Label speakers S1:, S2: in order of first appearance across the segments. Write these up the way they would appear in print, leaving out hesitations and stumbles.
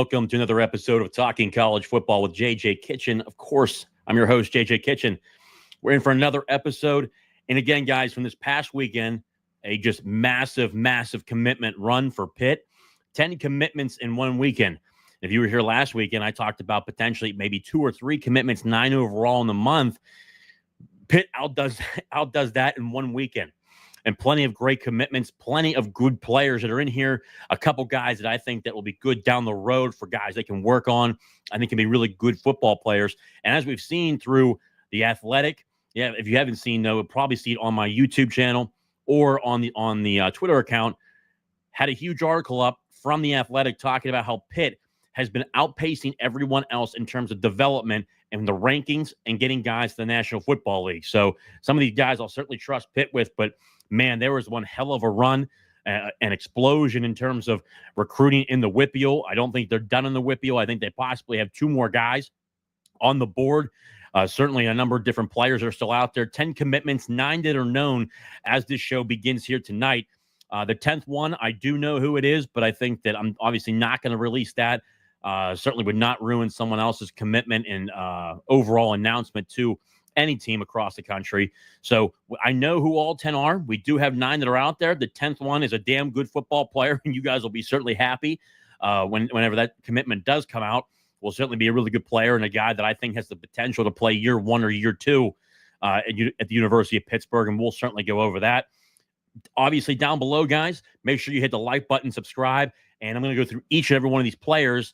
S1: Welcome to another episode of Talking College Football with JJ Kitchen. Of course, I'm your host, JJ Kitchen. We're in for another episode. And again, guys, from this past weekend, a just massive commitment run for Pitt. 10 commitments in one weekend. If you were here last weekend, I talked about potentially maybe 2 or 3 commitments, 9 overall in the month. Pitt outdoes that in one weekend. And plenty of great commitments, plenty of good players that are in here. A couple guys that I think that will be good down the road for guys they can work on. I think can be really good football players. And as we've seen through The Athletic, if you haven't seen, though, probably see it on my YouTube channel or on the Twitter account. Had a huge article up from The Athletic talking about how Pitt has been outpacing everyone else in terms of development and the rankings and getting guys to the National Football League. So some of these guys I'll certainly trust Pitt with, but man, there was one hell of a run, an explosion in terms of recruiting in the WPIAL. I don't think they're done in the WPIAL. I think they possibly have 2 more guys on the board. Certainly a number of different players are still out there. 10 commitments, 9 that are known as this show begins here tonight. The 10th one, I do know who it is, but I think that I'm obviously not going to release that. Certainly would not ruin someone else's commitment and overall announcement to any team across the country. So I know who all 10 are. We do have 9 that are out there. The 10th one is a damn good football player, and you guys will be certainly happy whenever that commitment does come out. Will certainly be a really good player and a guy that I think has the potential to play year 1 or year 2 at the University of Pittsburgh, and we'll certainly go over that. Obviously, down below, guys, make sure you hit the like button, subscribe, and I'm going to go through each and every one of these players.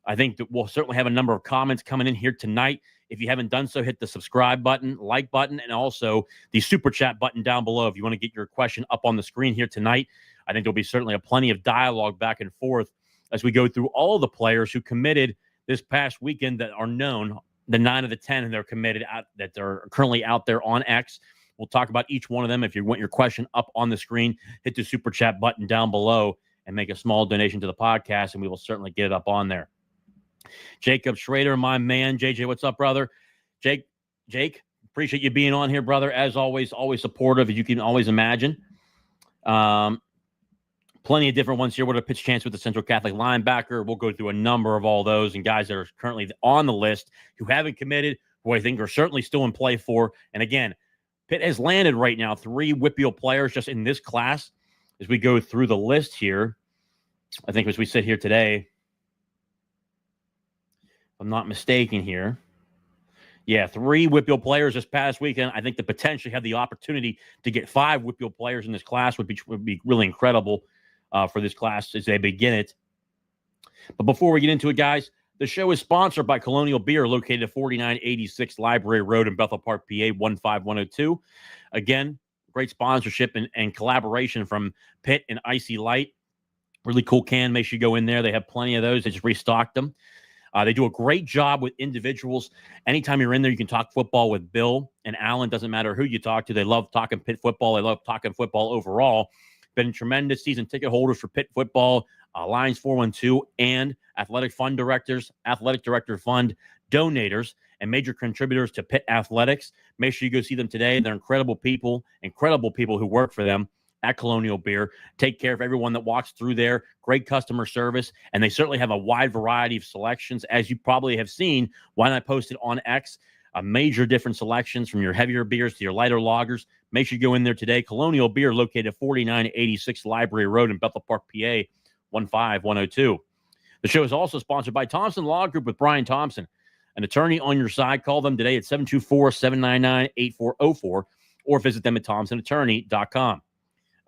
S1: I think that we'll certainly have a number of comments coming in here tonight. If you haven't done so, hit the subscribe button, like button, and also the super chat button down below if you want to get your question up on the screen here tonight. I think there'll be certainly plenty of dialogue back and forth as we go through all the players who committed this past weekend that are known, the 9 of the 10, and they're committed out, that they're currently out there on X. We'll talk about each one of them. If you want your question up on the screen, hit the super chat button down below and make a small donation to the podcast, and we will certainly get it up on there. Jacob Schrader, my man. JJ, what's up, brother? Jake, appreciate you being on here, brother. As always supportive, as you can always imagine. Plenty of different ones here. What a pitch chance with the Central Catholic linebacker. We'll go through a number of all those and guys that are currently on the list who haven't committed, who I think are certainly still in play for. And again, Pitt has landed right now 3 WPIAL players just in this class. As we go through the list here, I think as we sit here today, if I'm not mistaken here. Yeah, 3 WPIAL players this past weekend. I think that potentially have the opportunity to get 5 WPIAL players in this class would be really incredible for this class as they begin it. But before we get into it, guys, the show is sponsored by Colonial Beer, located at 4986 Library Road in Bethel Park, PA, 15102. Again, great sponsorship and collaboration from Pitt and Icy Light. Really cool can. Make sure you go in there. They have plenty of those. They just restocked them. They do a great job with individuals. Anytime you're in there, you can talk football with Bill and Alan. Doesn't matter who you talk to. They love talking Pitt football. They love talking football overall. Been tremendous season ticket holders for Pitt football, Lions 412, and athletic director fund donators and major contributors to Pitt athletics. Make sure you go see them today. They're incredible people who work for them at Colonial Beer. Take care of everyone that walks through there. Great customer service, and they certainly have a wide variety of selections, as you probably have seen when I posted on X. A major different selections from your heavier beers to your lighter lagers. Make sure you go in there today. Colonial Beer, located at 4986 Library Road in Bethel Park, PA, 15102. The show is also sponsored by Thompson Law Group with Brian Thompson, an attorney on your side. Call them today at 724-799-8404 or visit them at thompsonattorney.com.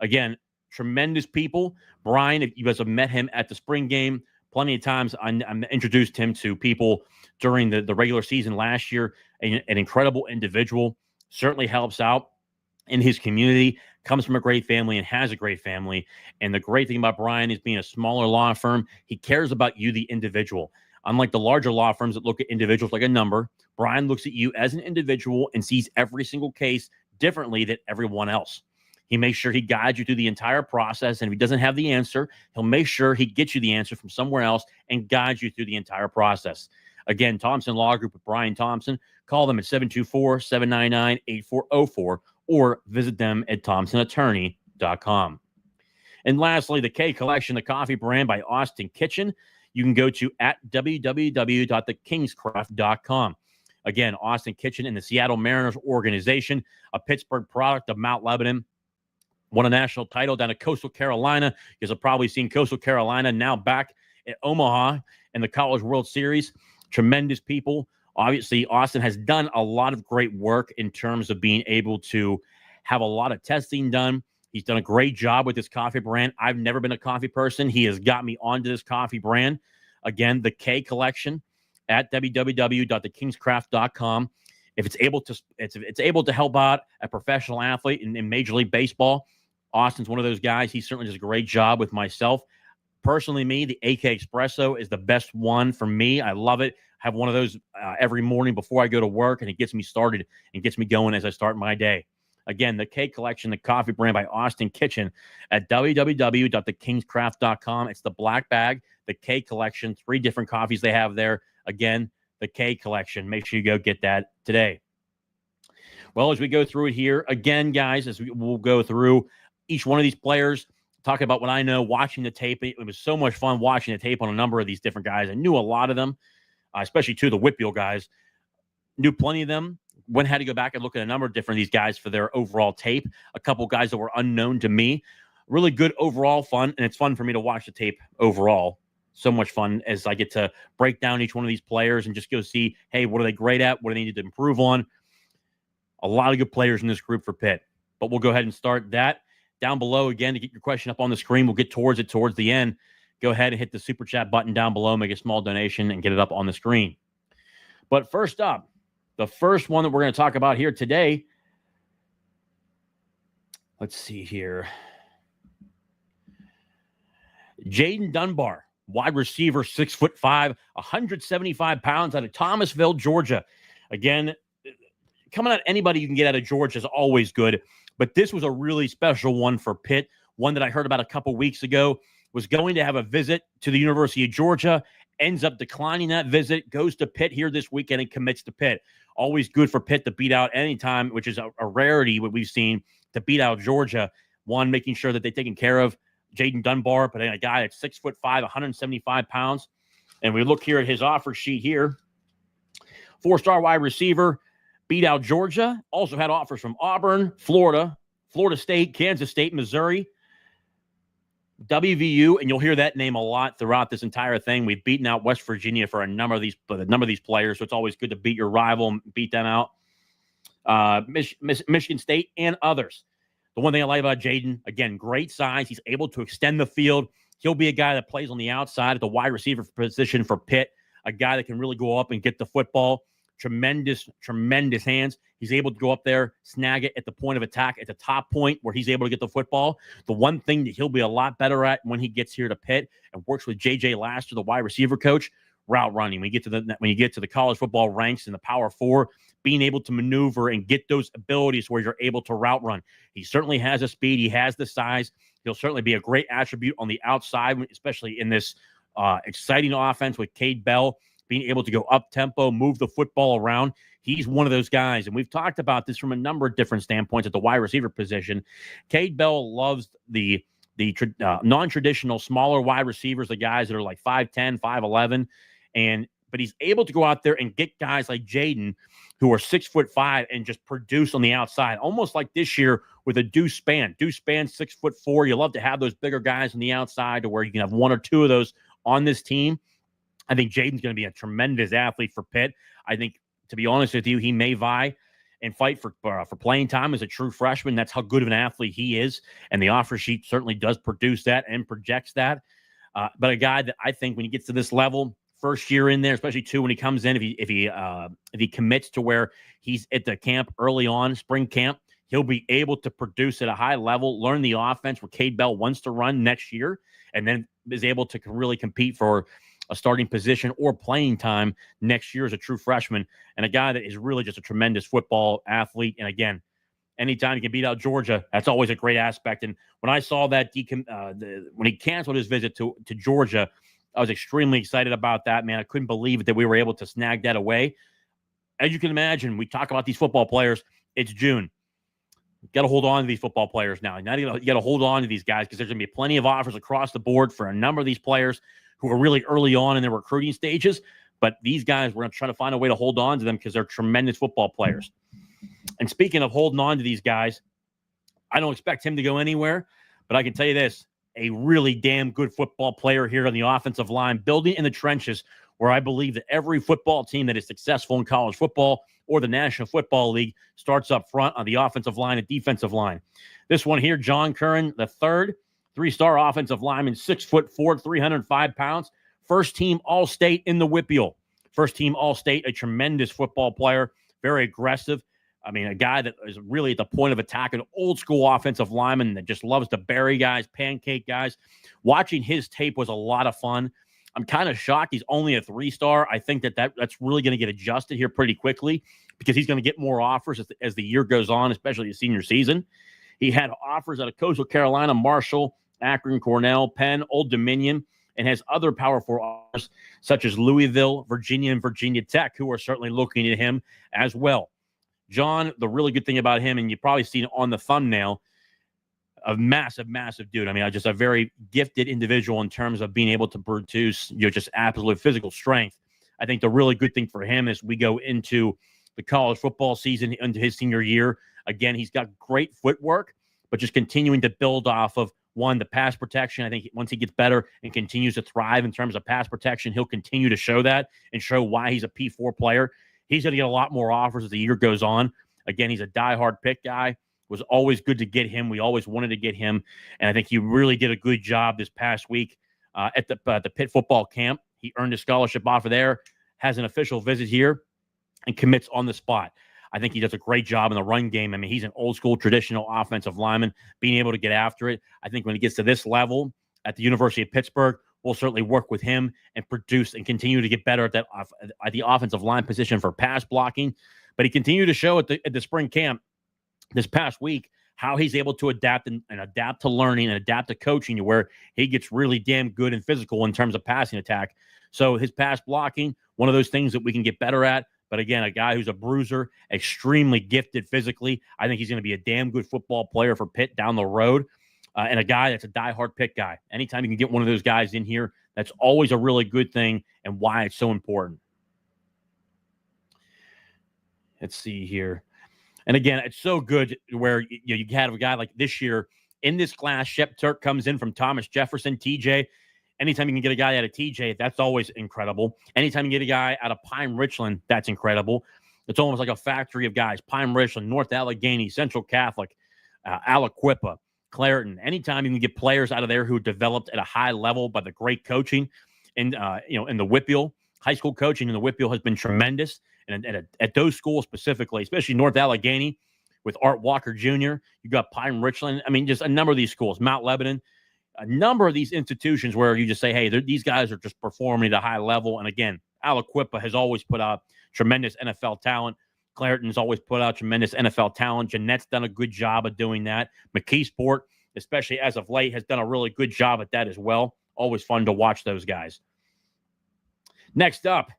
S1: Again, tremendous people. Brian, if you guys have met him at the spring game, plenty of times I introduced him to people during the regular season last year. An incredible individual, certainly helps out in his community, comes from a great family and has a great family. And the great thing about Brian is being a smaller law firm, he cares about you, the individual. Unlike the larger law firms that look at individuals like a number, Brian looks at you as an individual and sees every single case differently than everyone else. He makes sure he guides you through the entire process. And if he doesn't have the answer, he'll make sure he gets you the answer from somewhere else and guides you through the entire process. Again, Thompson Law Group with Brian Thompson. Call them at 724-799-8404 or visit them at thompsonattorney.com. And lastly, the K Collection, the coffee brand by Austin Kitchen. you can go to at www.thekingscraft.com. Again, Austin Kitchen and the Seattle Mariners organization, a Pittsburgh product of Mount Lebanon, won a national title down at Coastal Carolina. You guys have probably seen Coastal Carolina now back at Omaha in the College World Series. Tremendous people. Obviously, Austin has done a lot of great work in terms of being able to have a lot of testing done. He's done a great job with this coffee brand. I've never been a coffee person. He has got me onto this coffee brand. Again, the K Collection at www.thekingscraft.com. If it's able to help out a professional athlete in Major League Baseball, Austin's one of those guys. He certainly does a great job with myself. Personally, the AK Espresso is the best one for me. I love it. I have one of those every morning before I go to work, and it gets me started and gets me going as I start my day. Again, the K Collection, the coffee brand by Austin Kitchen at www.thekingscraft.com. It's the black bag, the K Collection, 3 different coffees they have there. Again, the K Collection. Make sure you go get that today. Well, as we go through it here, again, guys, we'll go through each one of these players, talking about what I know, watching the tape. It was so much fun watching the tape on a number of these different guys. I knew a lot of them, especially 2 of the WPIAL guys. Knew plenty of them. Had to go back and look at a number of different these guys for their overall tape. A couple guys that were unknown to me. Really good overall fun, and it's fun for me to watch the tape overall. So much fun as I get to break down each one of these players and just go see, hey, what are they great at? What do they need to improve on? A lot of good players in this group for Pitt. But we'll go ahead and start that. Down below, again, to get your question up on the screen, we'll get towards the end. Go ahead and hit the Super Chat button down below, make a small donation, and get it up on the screen. But first up, the first one that we're going to talk about here today, let's see here. Jaden Dunar, wide receiver, 6'5", 175 pounds, out of Thomasville, Georgia. Again, coming at anybody you can get out of Georgia is always good, but this was a really special one for Pitt, one that I heard about a couple weeks ago, was going to have a visit to the University of Georgia, ends up declining that visit, goes to Pitt here this weekend and commits to Pitt. Always good for Pitt to beat out anytime, which is a rarity, what we've seen, to beat out Georgia. One, making sure that they're taking care of Jaden Dunar, but a guy that's 6'5", 175 pounds. And we look here at his offer sheet here. 4-star wide receiver, beat out Georgia. Also had offers from Auburn, Florida, Florida State, Kansas State, Missouri, WVU, and you'll hear that name a lot throughout this entire thing. We've beaten out West Virginia for a number of these players, so it's always good to beat your rival and beat them out. Michigan State and others. The one thing I like about Jaden, again, great size. He's able to extend the field. He'll be a guy that plays on the outside at the wide receiver position for Pitt, a guy that can really go up and get the football. Tremendous hands. He's able to go up there, snag it at the point of attack, at the top point where he's able to get the football. The one thing that he'll be a lot better at when he gets here to Pitt and works with J.J. Laster, the wide receiver coach, route running. When you get to the college football ranks in the Power 4, being able to maneuver and get those abilities where you're able to route run. He certainly has the speed. He has the size. He'll certainly be a great attribute on the outside, especially in this exciting offense with Cade Bell being able to go up-tempo, move the football around. He's one of those guys, and we've talked about this from a number of different standpoints at the wide receiver position. Cade Bell loves the non-traditional, smaller wide receivers, the guys that are like 5'10", 5'11", but he's able to go out there and get guys like Jaden who are 6'5" and just produce on the outside, almost like this year with a Deuce Spann. Deuce Spann, 6'4". You love to have those bigger guys on the outside to where you can have 1 or 2 of those on this team. I think Jaden's going to be a tremendous athlete for Pitt. I think, to be honest with you, he may vie and fight for playing time as a true freshman. That's how good of an athlete he is, and the offer sheet certainly does produce that and projects that. But a guy that I think when he gets to this level, first year in there, especially too when he comes in, if he commits to where he's at the camp early on, spring camp, he'll be able to produce at a high level, learn the offense where Cade Bell wants to run next year, and then is able to really compete for a starting position or playing time next year as a true freshman, and a guy that is really just a tremendous football athlete. And again, anytime you can beat out Georgia, that's always a great aspect. And when I saw that when he canceled his visit to Georgia, I was extremely excited about that, man. I couldn't believe that we were able to snag that away. As you can imagine, we talk about these football players. It's June. You got to hold on to these football players now. You got to hold on to these guys because there's going to be plenty of offers across the board for a number of these players who are really early on in their recruiting stages. But these guys, we're going to try to find a way to hold on to them because they're tremendous football players. And speaking of holding on to these guys, I don't expect him to go anywhere, but I can tell you this, a really damn good football player here on the offensive line, building in the trenches, where I believe that every football team that is successful in college football or the National Football League starts up front on the offensive line and defensive line. This one here, John Curran, the third, three-star offensive lineman, 6'4", 305 pounds, first-team All-State in the WPIAL. First-team All-State, a tremendous football player, very aggressive. I mean, a guy that is really at the point of attack, an old-school offensive lineman that just loves to bury guys, pancake guys. Watching his tape was a lot of fun. I'm kind of shocked he's only a three-star. I think that's really going to get adjusted here pretty quickly because he's going to get more offers as the year goes on, especially his senior season. He had offers out of Coastal Carolina, Marshall, Akron, Cornell, Penn, Old Dominion, and has other Power 4 offers such as Louisville, Virginia, and Virginia Tech, who are certainly looking at him as well. John, the really good thing about him, and you've probably seen it on the thumbnail, a massive, massive dude. I mean, just a very gifted individual in terms of being able to produce, just absolute physical strength. I think the really good thing for him is we go into the college football season, into his senior year. Again, he's got great footwork, but just continuing to build off of, one, the pass protection. I think once he gets better and continues to thrive in terms of pass protection, he'll continue to show that and show why he's a P4 player. He's going to get a lot more offers as the year goes on. Again, he's a diehard Pitt guy. Was always good to get him. We always wanted to get him. And I think he really did a good job this past week at the Pitt football camp. He earned a scholarship offer there, has an official visit here, and commits on the spot. I think he does a great job in the run game. I mean, he's an old school traditional offensive lineman, being able to get after it. I think when he gets to this level at the University of Pittsburgh, we'll certainly work with him and produce and continue to get better at the offensive line position for pass blocking. But he continued to show at the spring camp this past week how he's able to adapt and adapt to learning and adapt to coaching, to where he gets really damn good and physical in terms of passing attack. So his pass blocking, one of those things that we can get better at. But again, a guy who's a bruiser, extremely gifted physically. I think he's going to be a damn good football player for Pitt down the road. And a guy that's a diehard Pitt guy. Anytime you can get one of those guys in here, that's always a really good thing, and why it's so important. Let's see here. And again, it's so good where you have a guy like this year in this class. Shep Turk comes in from Thomas Jefferson, TJ. Anytime you can get a guy out of TJ, that's always incredible. Anytime you get a guy out of Pine Richland, that's incredible. It's almost like a factory of guys. Pine Richland, North Allegheny, Central Catholic, Aliquippa, Clareton. Anytime you can get players out of there who developed at a high level by the great coaching, and in the WPIAL, high school coaching in the WPIAL has been tremendous. And at those schools specifically, especially North Allegheny with Art Walker Jr., you got Pine Richland. I mean, just a number of these schools, Mount Lebanon, a number of these institutions where you just say, hey, these guys are just performing at a high level. And again, Aliquippa has always put out tremendous NFL talent. Clareton's always put out tremendous NFL talent. Jeanette's done a good job of doing that. McKeesport, especially as of late, has done a really good job at that as well. Always fun to watch those guys. Next up,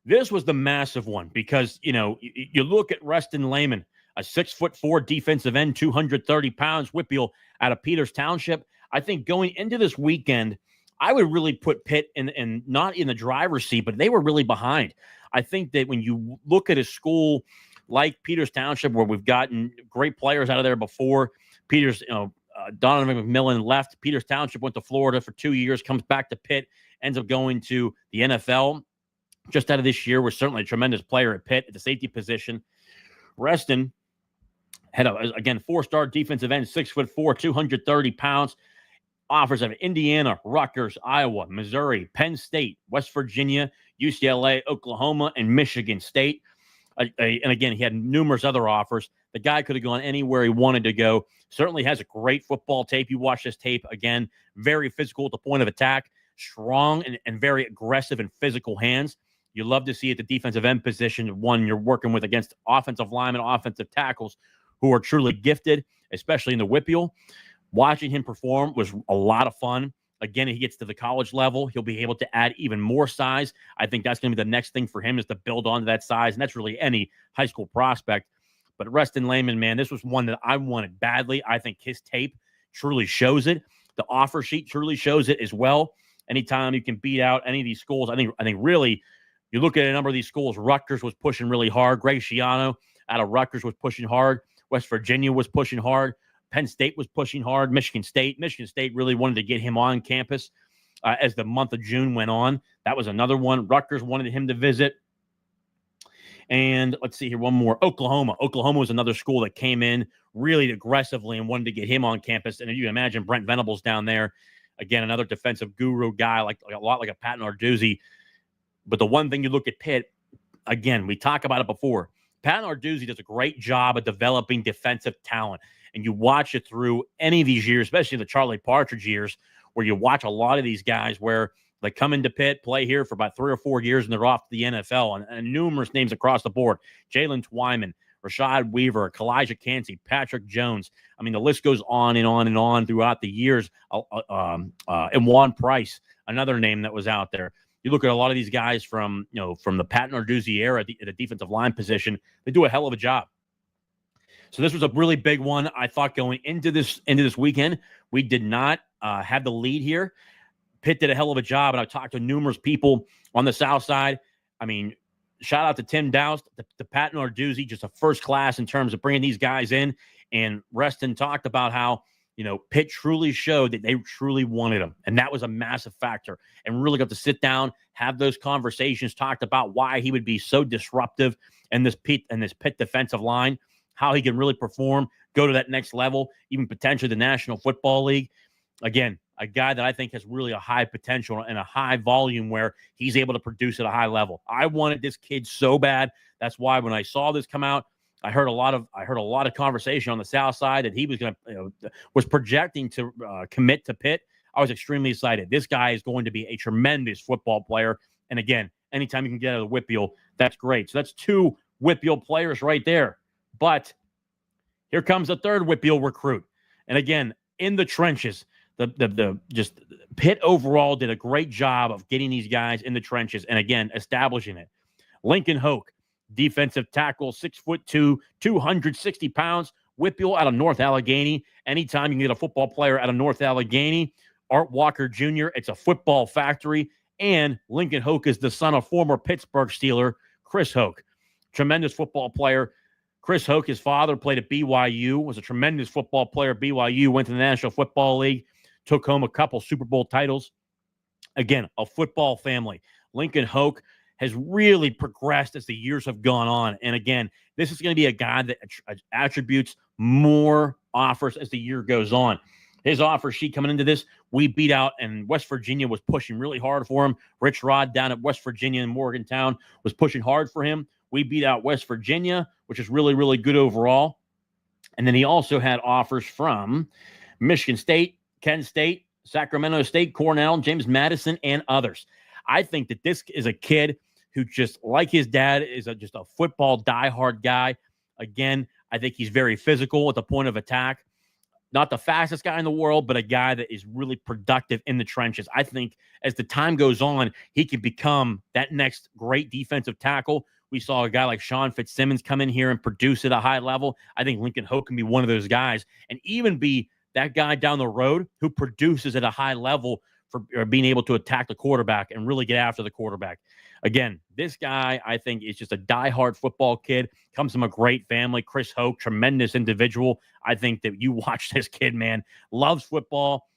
S1: this was the massive one because, you look at Rustin Layman, a 6'4" defensive end, 230 pounds, WPIAL out of Peters Township. I think going into this weekend, I would really put Pitt in not in the driver's seat, but they were really behind. I think that when you look at a school like Peters Township, where we've gotten great players out of there before, Peters, Donovan McMillan left Peters Township, went to Florida for 2 years, comes back to Pitt, ends up going to the NFL. Just out of this year, was certainly a tremendous player at Pitt at the safety position. Rustin had, again, 4-star defensive end, 6'4", 230 pounds. Offers of Indiana, Rutgers, Iowa, Missouri, Penn State, West Virginia, UCLA, Oklahoma, and Michigan State. And again, he had numerous other offers. The guy could have gone anywhere he wanted to go. Certainly has a great football tape. You watch this tape, again, very physical at the point of attack, strong and very aggressive and physical hands. You love to see at the defensive end position, one, you're working with against offensive linemen, offensive tackles who are truly gifted, especially in the WPIAL. Watching him perform was a lot of fun. Again, he gets to the college level, he'll be able to add even more size. I think that's going to be the next thing for him, is to build on to that size, and that's really any high school prospect. But Rustin Layman, man, this was one that I wanted badly. I think his tape truly shows it. The offer sheet truly shows it as well. Anytime you can beat out any of these schools, I think really, you look at a number of these schools. Rutgers was pushing really hard. Greg Schiano out of Rutgers was pushing hard. West Virginia was pushing hard. Penn State was pushing hard. Michigan State really wanted to get him on campus as the month of June went on. That was another one. Rutgers wanted him to visit. And let's see here, one more. Oklahoma. Oklahoma was another school that came in really aggressively and wanted to get him on campus. And you can imagine Brent Venables down there. Again, another defensive guru guy, like a lot like a Pat Narduzzi. But the one thing you look at Pitt, again, we talk about it before. Pat Narduzzi does a great job of developing defensive talent. And you watch it through any of these years, especially the Charlie Partridge years, where you watch a lot of these guys where they come into Pitt, play here for about 3 or 4 years, and they're off to the NFL. And numerous names across the board. Jalen Twyman, Rashad Weaver, Kalijah Cansey, Patrick Jones. I mean, the list goes on and on and on throughout the years. And Juan Price, another name that was out there. You look at a lot of these guys from the Pat Narduzzi era at the defensive line position, they do a hell of a job. So this was a really big one. I thought going into this weekend, we did not have the lead here. Pitt did a hell of a job, and I talked to numerous people on the South Side. I mean, shout out to Tim Doust, to Pat Narduzzi, just a first class in terms of bringing these guys in. And Rustin talked about how Pitt truly showed that they truly wanted him, and that was a massive factor. And really got to sit down, have those conversations, talked about why he would be so disruptive in this Pitt defensive line, how he can really perform, go to that next level, even potentially the National Football League. Again, a guy that I think has really a high potential and a high volume where he's able to produce at a high level. I wanted this kid so bad. That's why when I saw this come out, I heard a lot of conversation on the South Side that he was was projecting to commit to Pitt. I was extremely excited. This guy is going to be a tremendous football player. And again, anytime you can get out of the WPIAL, that's great. So that's 2 WPIAL players right there. But here comes the third WPIAL recruit. And again, in the trenches, the Pitt overall did a great job of getting these guys in the trenches and again establishing it. Lincoln Hoke, defensive tackle, 6'2", 260 pounds, WPIAL out of North Allegheny. Anytime you can get a football player out of North Allegheny, Art Walker Jr., it's a football factory. And Lincoln Hoke is the son of former Pittsburgh Steeler Chris Hoke, tremendous football player. Chris Hoke, his father, played at BYU, was a tremendous football player at BYU, went to the National Football League, took home a couple Super Bowl titles. Again, a football family. Lincoln Hoke has really progressed as the years have gone on. And again, this is going to be a guy that attributes more offers as the year goes on. His offer sheet coming into this, we beat out, and West Virginia was pushing really hard for him. Rich Rod down at West Virginia in Morgantown was pushing hard for him. We beat out West Virginia, which is really, really good overall. And then he also had offers from Michigan State, Kent State, Sacramento State, Cornell, James Madison, and others. I think that this is a kid who, just like his dad, is just a football diehard guy. Again, I think he's very physical at the point of attack. Not the fastest guy in the world, but a guy that is really productive in the trenches. I think as the time goes on, he can become that next great defensive tackle. We saw a guy like Sean Fitzsimmons come in here and produce at a high level. I think Lincoln Hoke can be one of those guys and even be that guy down the road who produces at a high level for being able to attack the quarterback and really get after the quarterback. Again, this guy, I think, is just a diehard football kid, comes from a great family. Chris Hoke, tremendous individual. I think that you watch this kid, man, loves football,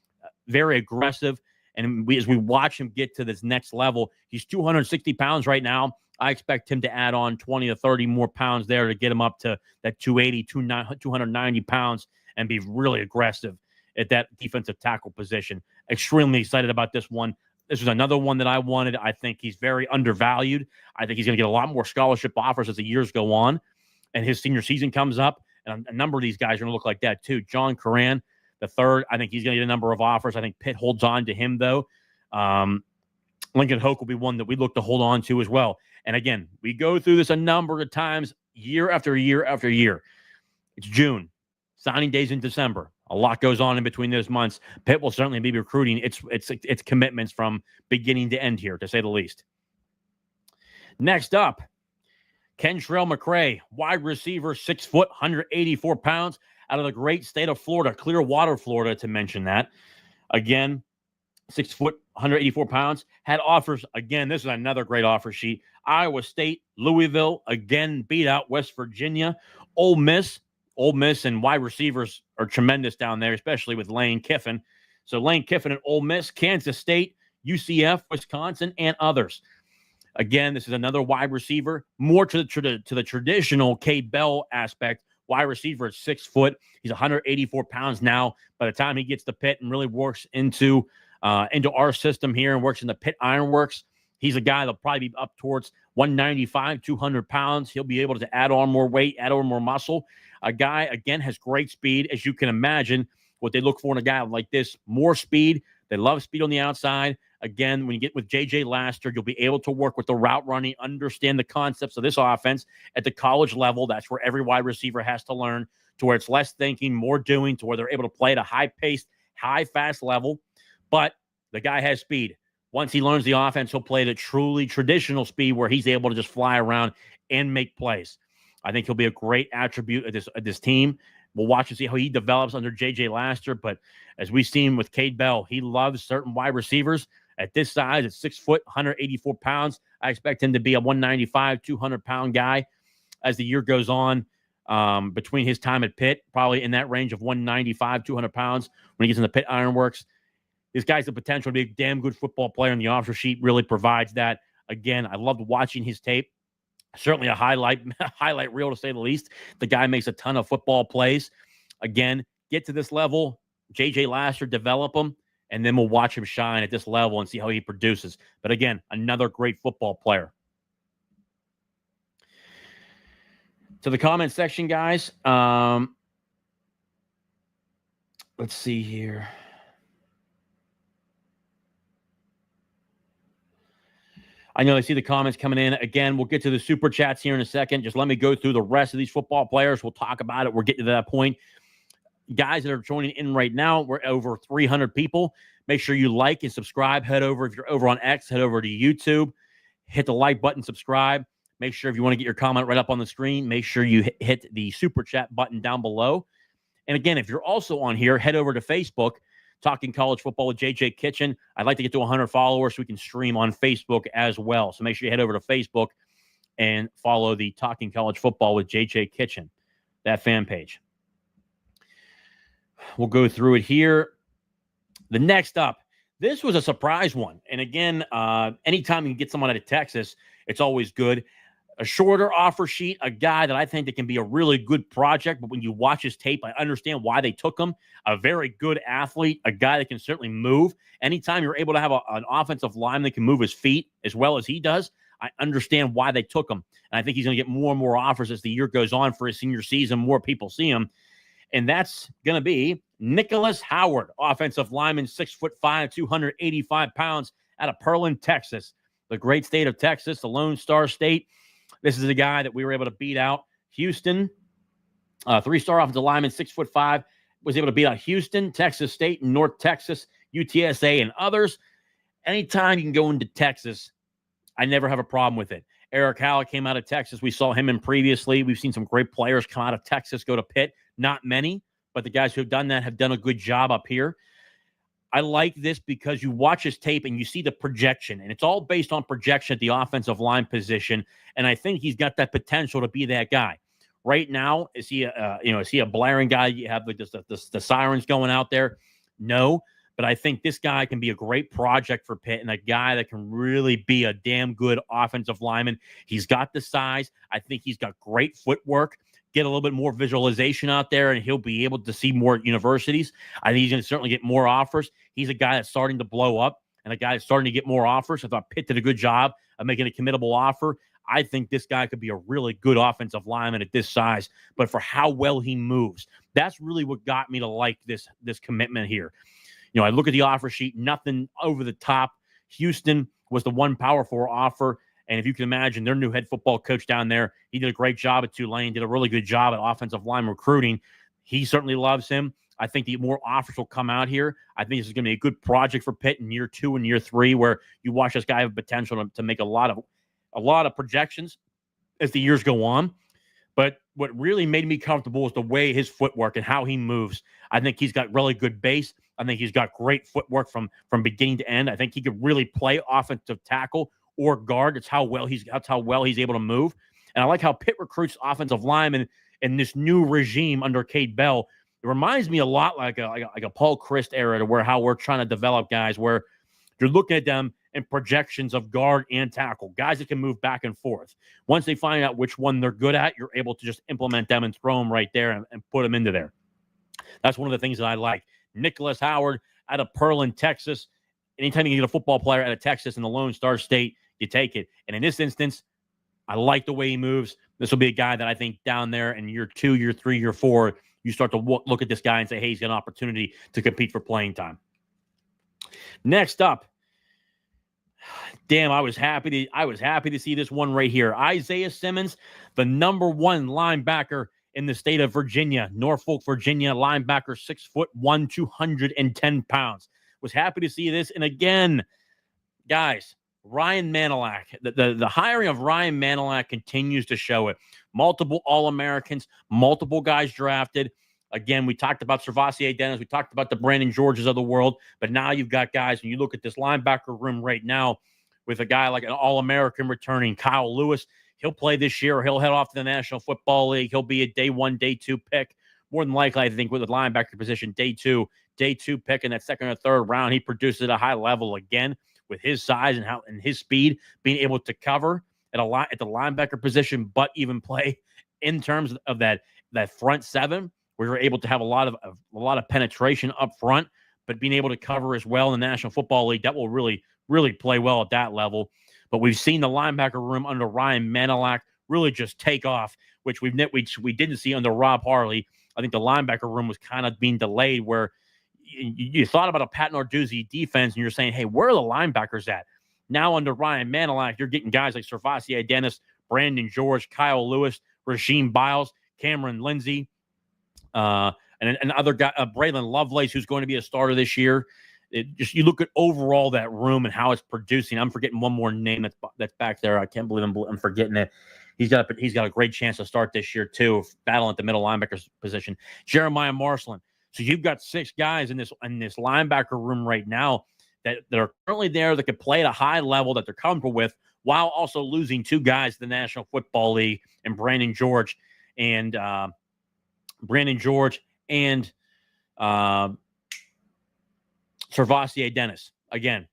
S1: very aggressive. And as we watch him get to this next level, he's 260 pounds right now. I expect him to add on 20 to 30 more pounds there to get him up to that 280, 290 pounds and be really aggressive at that defensive tackle position. Extremely excited about this one. This was another one that I wanted. I think he's very undervalued. I think he's going to get a lot more scholarship offers as the years go on and his senior season comes up. And a number of these guys are going to look like that too. John Curran, the third, I think he's going to get a number of offers. I think Pitt holds on to him, though. Lincoln Hoke will be one that we look to hold on to as well. And again, we go through this a number of times, year after year after year. It's June. Signing days in December. A lot goes on in between those months. Pitt will certainly be recruiting its commitments from beginning to end here, to say the least. Next up, KenShre McCrae, wide receiver, 6 foot, 184 pounds, out of the great state of Florida, Clearwater, Florida, to mention that. Again, 6 foot, 184 pounds. Had offers. Again, this is another great offer sheet. Iowa State, Louisville, again, beat out West Virginia. Ole Miss and wide receivers are tremendous down there, especially with Lane Kiffin. So Lane Kiffin at Ole Miss, Kansas State, UCF, Wisconsin, and others. Again, this is another wide receiver, more to the traditional Cade Bell aspect. Wide receiver at 6 foot. He's 184 pounds now. By the time he gets to Pitt and really works into our system here and works in the Pitt Ironworks, he's a guy that'll probably be up towards 195, 200 pounds. He'll be able to add on more weight, add on more muscle. A guy, again, has great speed, as you can imagine. What they look for in a guy like this, more speed. They love speed on the outside. Again, when you get with J.J. Laster, you'll be able to work with the route running, understand the concepts of this offense at the college level. That's where every wide receiver has to learn, to where it's less thinking, more doing, to where they're able to play at a high-paced, high-fast level. But the guy has speed. Once he learns the offense, he'll play at a truly traditional speed where he's able to just fly around and make plays. I think he'll be a great attribute of this team. We'll watch and see how he develops under J.J. Laster. But as we've seen with Cade Bell, he loves certain wide receivers. At this size, at 6 foot, 184 pounds, I expect him to be a 195, 200-pound guy as the year goes on. Between his time at Pitt, probably in that range of 195, 200 pounds when he gets in the Pitt Ironworks. This guy's the potential to be a damn good football player, and the offer sheet really provides that. Again, I loved watching his tape. Certainly a highlight reel, to say the least. The guy makes a ton of football plays. Again, get to this level, J.J. Laster, develop him, and then we'll watch him shine at this level and see how he produces. But again, another great football player. To the comment section, guys. Let's see here. I know I see the comments coming in. Again, we'll get to the super chats here in a second. Just let me go through the rest of these football players. We'll talk about it. We're getting to that point. Guys that are joining in right now, we're over 300 people. Make sure you like and subscribe. Head over, if you're over on X, head over to YouTube. Hit the like button, subscribe. Make sure if you want to get your comment right up on the screen, make sure you hit the super chat button down below. And again, if you're also on here, head over to Facebook, Talking College Football with JJ Kitchen. I'd like to get to 100 followers so we can stream on Facebook as well. So make sure you head over to Facebook and follow the Talking College Football with JJ Kitchen, that fan page. We'll go through it here. The next up, this was a surprise one. And again, anytime you can get someone out of Texas, it's always good. A shorter offer sheet, a guy that I think that can be a really good project, but when you watch his tape, I understand why they took him. A very good athlete, a guy that can certainly move. Anytime you're able to have an offensive lineman that can move his feet as well as he does, I understand why they took him. And I think he's going to get more and more offers as the year goes on for his senior season. More people see him. And that's going to be Nicholas Howard, offensive lineman, 6'5", 285 pounds, out of Pearland, Texas. The great state of Texas, the Lone Star State. This is a guy that we were able to beat out. Houston, three-star offensive lineman, 6'5", was able to beat out Houston, Texas State, North Texas, UTSA, and others. Anytime you can go into Texas, I never have a problem with it. Eric Howell came out of Texas. We saw him in previously. We've seen some great players come out of Texas, go to Pitt. Not many, but the guys who have done that have done a good job up here. I like this because you watch his tape and you see the projection, and it's all based on projection at the offensive line position. And I think he's got that potential to be that guy. Right now, is he a blaring guy? You have the sirens going out there? No, but I think this guy can be a great project for Pitt and a guy that can really be a damn good offensive lineman. He's got the size. I think he's got great footwork. Get a little bit more visualization out there, and he'll be able to see more universities. I think he's going to certainly get more offers. He's a guy that's starting to blow up and a guy that's starting to get more offers. I thought Pitt did a good job of making a committable offer. I think this guy could be a really good offensive lineman at this size, but for how well he moves, that's really what got me to like this commitment here. You know, I look at the offer sheet, nothing over the top. Houston was the one Power 4 offer. And if you can imagine, their new head football coach down there, he did a great job at Tulane, did a really good job at offensive line recruiting. He certainly loves him. I think the more offers will come out here. I think this is going to be a good project for Pitt in year 2 and year 3, where you watch this guy have potential to make a lot of projections as the years go on. But what really made me comfortable is the way his footwork and how he moves. I think he's got really good base. I think he's got great footwork from beginning to end. I think he could really play offensive tackle or guard. That's how well he's able to move. And I like how Pitt recruits offensive linemen in this new regime under Cade Bell. It reminds me a lot like a Paul Christ era, to where how we're trying to develop guys where you're looking at them in projections of guard and tackle, guys that can move back and forth. Once they find out which one they're good at, you're able to just implement them and throw them right there and put them into there. That's one of the things that I like. Nicholas Howard out of Pearland, Texas. Anytime you get a football player out of Texas in the Lone Star State, you take it. And in this instance, I like the way he moves. This will be a guy that I think down there in year 2, year 3, year 4, you start to look at this guy and say, hey, he's got an opportunity to compete for playing time. Next up, damn, I was happy to see this one right here. Isaiah Simmons, the number 1 linebacker in the state of Virginia, Norfolk, Virginia, linebacker, 6'1", 210 pounds. Was happy to see this. And again, guys, Ryan Manilak, the hiring of Ryan Manilak continues to show it. Multiple All-Americans, multiple guys drafted. Again, we talked about Servassier Dennis. We talked about the Brandon Georges of the world. But now you've got guys, and you look at this linebacker room right now with a guy like an All-American returning, Kyle Lewis. He'll play this year, or he'll head off to the National Football League. He'll be a day 1, day 2 pick. More than likely, I think, with the linebacker position, day 2 pick in that second or third round. He produces at a high level again with his size and his speed, being able to cover at the linebacker position, but even play in terms of that front 7, where you're able to have a lot of penetration up front, but being able to cover as well in the National Football League. That will really, really play well at that level. But we've seen the linebacker room under Ryan Manilak really just take off, which we didn't see under Rob Harley. I think the linebacker room was kind of being delayed, where you thought about a Pat Narduzzi defense, and you're saying, hey, where are the linebackers at? Now under Ryan Manilak, you're getting guys like Servassier Dennis, Brandon George, Kyle Lewis, Rasheem Biles, Cameron Lindsay, and other guy, Braylon Lovelace, who's going to be a starter this year. You look at overall that room and how it's producing. I'm forgetting one more name that's back there. I can't believe I'm forgetting it. He's got a great chance to start this year too, battling at the middle linebacker position. Jeremiah Marcelin. So you've got 6 guys in this linebacker room right now that are currently there that could play at a high level that they're comfortable with, while also losing 2 guys to the National Football League, and Brandon George and Servassier Dennis. Again,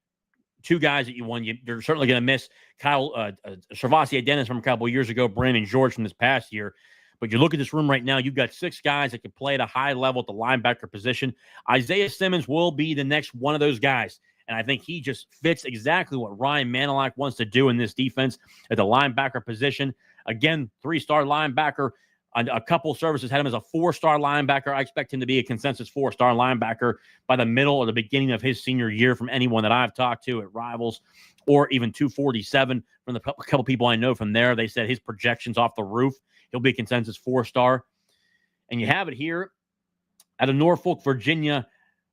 S1: 2 guys that you're certainly going to miss. Servassier Dennis from a couple of years ago, Brandon George from this past year. But you look at this room right now, you've got 6 guys that can play at a high level at the linebacker position. Isaiah Simmons will be the next one of those guys. And I think he just fits exactly what Ryan Manilak wants to do in this defense at the linebacker position. Again, 3-star linebacker. A couple services had him as a 4-star linebacker. I expect him to be a consensus 4-star linebacker by the middle or the beginning of his senior year from anyone that I've talked to at Rivals, or even 247 from the couple people I know from there. They said his projections off the roof. He'll be a consensus 4-star. And you have it here out of Norfolk, Virginia.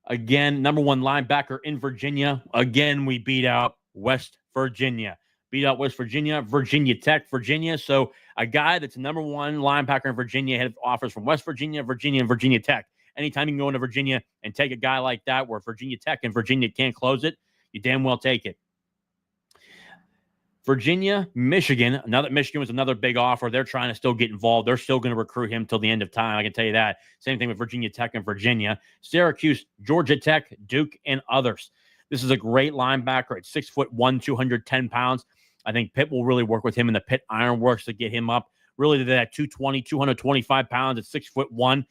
S1: Again, number 1 linebacker in Virginia. Again, we beat out West Virginia. Virginia Tech, Virginia. So a guy that's number 1 linebacker in Virginia had offers from West Virginia, and Virginia Tech. Anytime you can go into Virginia and take a guy like that, where Virginia Tech and Virginia can't close it, you damn well take it. Virginia, Michigan. Now that Michigan was another big offer, they're trying to still get involved. They're still going to recruit him till the end of time. I can tell you that. Same thing with Virginia Tech and Virginia. Syracuse, Georgia Tech, Duke, and others. This is a great linebacker at 6'1", 210 pounds. I think Pitt will really work with him in the Pitt Ironworks to get him up really to that 220, 225 pounds at 6'1".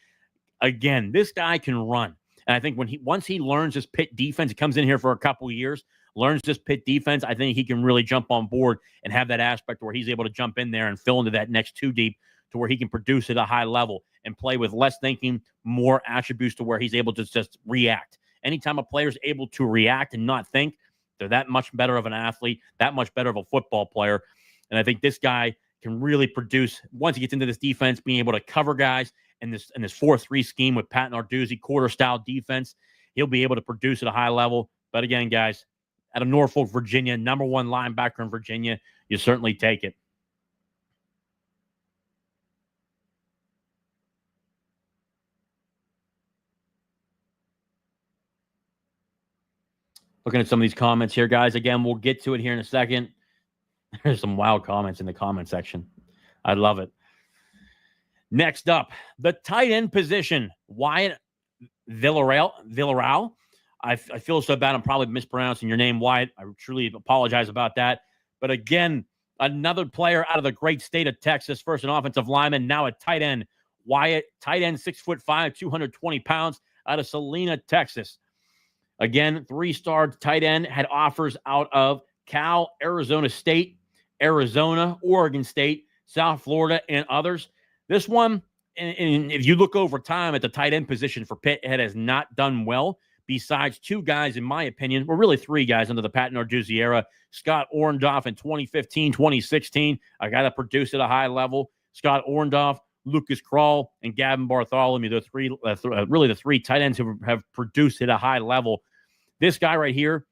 S1: Again, this guy can run. And I think once he learns this Pitt defense, he comes in here for a couple of years, learns this Pitt defense, I think he can really jump on board and have that aspect where he's able to jump in there and fill into that next 2 deep to where he can produce at a high level and play with less thinking, more attributes to where he's able to just react. Anytime a player is able to react and not think, they're that much better of an athlete, that much better of a football player. And I think this guy can really produce, once he gets into this defense, being able to cover guys in this 4-3 scheme with Pat Narduzzi, quarter-style defense. He'll be able to produce at a high level. But again, guys, out of Norfolk, Virginia, number 1 linebacker in Virginia, you certainly take it. Looking at some of these comments here, guys. Again, we'll get to it here in a second. There's some wild comments in the comment section. I love it. Next up, the tight end position. Wyatt Villarel. I feel so bad. I'm probably mispronouncing your name, Wyatt. I truly apologize about that. But again, another player out of the great state of Texas. First an offensive lineman, now a tight end. Wyatt, tight end, 6'5", 220 pounds, out of Salina, Texas. Again, 3-star tight end, had offers out of Cal, Arizona State, Arizona, Oregon State, South Florida, and others. This one, and if you look over time at the tight end position for Pitt, it has not done well. Besides 2 guys, in my opinion, well, really 3 guys under the Pat Narduzzi era. Scott Orndorff in 2015, 2016, a guy that produced at a high level. Scott Orndorff, Lucas Krull, and Gavin Bartholomew, really the 3 tight ends who have produced at a high level. This guy right here,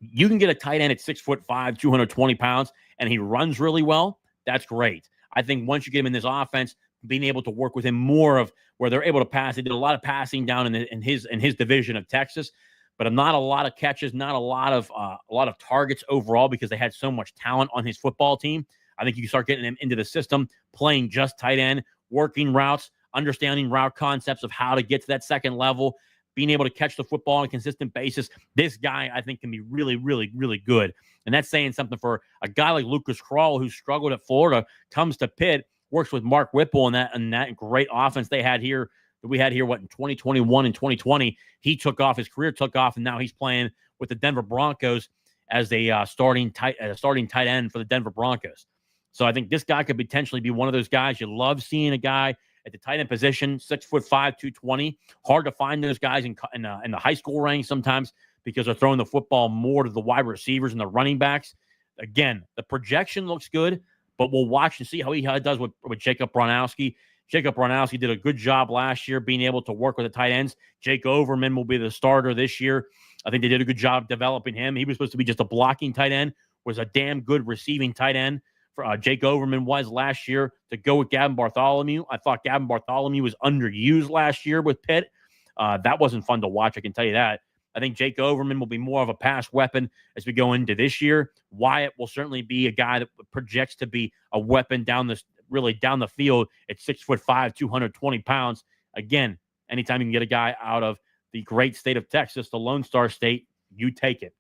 S1: you can get a tight end at 6'5", 220 pounds, and he runs really well. That's great. I think once you get him in this offense, being able to work with him more of where they're able to pass. They did a lot of passing down in his division of Texas, but not a lot of catches, not a lot of targets overall because they had so much talent on his football team. I think you can start getting him into the system, playing just tight end, working routes, understanding route concepts of how to get to that second level, being able to catch the football on a consistent basis. This guy, I think, can be really, really, really good. And that's saying something for a guy like Lucas Krull, who struggled at Florida, comes to Pitt, works with Mark Whipple and that great offense we had here, in 2021 and 2020. He took off, his career took off, and now he's playing with the Denver Broncos as a starting tight end for the Denver Broncos. So I think this guy could potentially be one of those guys. You love seeing a guy at the tight end position, 6'5", 220. Hard to find those guys in the high school range sometimes because they're throwing the football more to the wide receivers and the running backs. Again, the projection looks good, but we'll watch and see how he does with Jacob Bronowski. Jacob Bronowski did a good job last year being able to work with the tight ends. Jake Overman will be the starter this year. I think they did a good job developing him. He was supposed to be just a blocking tight end, was a damn good receiving tight end. For Jake Overman was last year to go with Gavin Bartholomew. I thought Gavin Bartholomew was underused last year with Pitt. That wasn't fun to watch, I can tell you that. I think Jake Overman will be more of a pass weapon as we go into this year. Wyatt will certainly be a guy that projects to be a weapon down the field at 6'5", 220 pounds. Again, anytime you can get a guy out of the great state of Texas, the Lone Star State, you take it.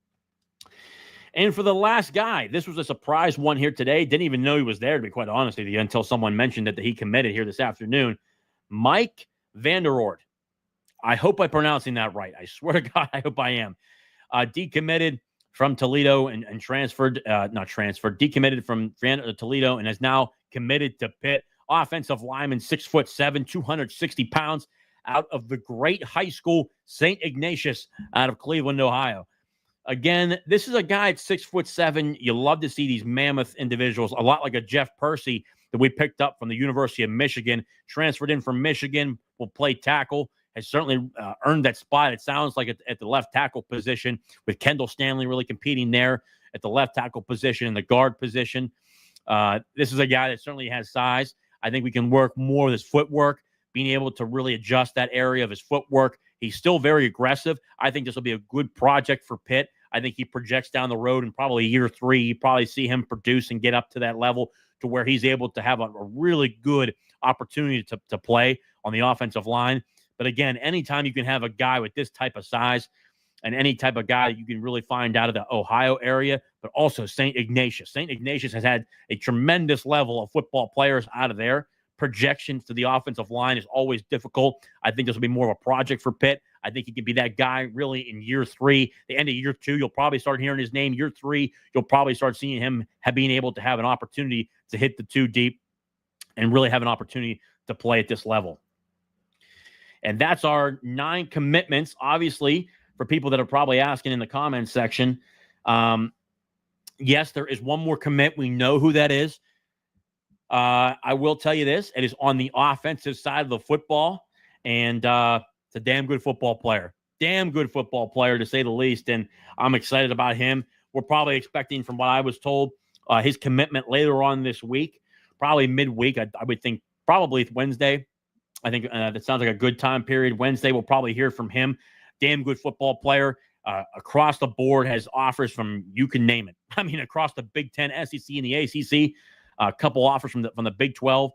S1: And for the last guy, this was a surprise one here today. Didn't even know he was there, to be quite honest with you, until someone mentioned that he committed here this afternoon. Mike Vanderort. I hope I'm pronouncing that right. I swear to God, I hope I am. Decommitted from Toledo and decommitted from Toledo and is now committed to Pitt. Offensive lineman, 6'7", 260 pounds, out of the great high school, St. Ignatius, out of Cleveland, Ohio. Again, this is a guy at 6'7". You love to see these mammoth individuals, a lot like a Jeff Percy that we picked up from the University of Michigan, transferred in from Michigan, will play tackle, has certainly earned that spot. It sounds like at the left tackle position, with Kendall Stanley really competing there at the left tackle position and the guard position. This is a guy that certainly has size. I think we can work more with his footwork, being able to really adjust that area of his footwork. He's still very aggressive. I think this will be a good project for Pitt. I think he projects down the road in probably year 3. You probably see him produce and get up to that level to where he's able to have a really good opportunity to play on the offensive line. But again, anytime you can have a guy with this type of size and any type of guy that you can really find out of the Ohio area, but also St. Ignatius. St. Ignatius has had a tremendous level of football players out of there. Projections to the offensive line is always difficult. I think this will be more of a project for Pitt. I think he could be that guy really in year 3. The end of year 2, you'll probably start hearing his name. Year 3, you'll probably start seeing him being able to have an opportunity to hit the 2 deep and really have an opportunity to play at this level. And that's our 9 commitments. Obviously, for people that are probably asking in the comments section, yes, there is one more commit. We know who that is. I will tell you this. It is on the offensive side of the football, and it's a damn good football player. Damn good football player, to say the least, and I'm excited about him. We're probably expecting, from what I was told, his commitment later on this week, probably midweek. I would think probably Wednesday. I think that sounds like a good time period. Wednesday, we'll probably hear from him. Damn good football player. across the board has offers from, you can name it. I mean, across the Big Ten, SEC, and the ACC, a couple offers from the Big 12.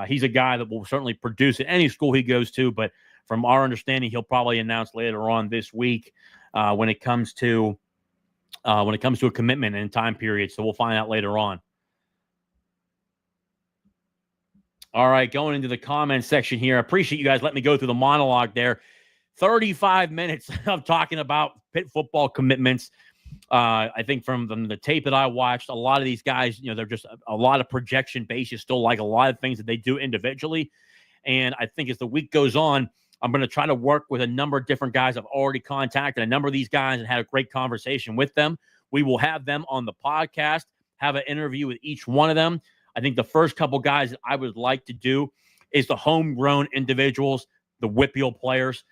S1: He's a guy that will certainly produce at any school he goes to, but from our understanding, he'll probably announce later on this week when it comes to a commitment and time period. So we'll find out later on. All right, going into the comment section here. I appreciate you guys letting me go through the monologue there. 35 minutes of talking about Pitt football commitments. I think from the tape that I watched, a lot of these guys, they're just a lot of projection based. You still like a lot of things that they do individually. And I think as the week goes on, I'm going to try to work with a number of different guys I've already contacted, a number of these guys, and had a great conversation with them. We will have them on the podcast, have an interview with each one of them. I think the first couple guys that I would like to do is the homegrown individuals, the WPIAL players.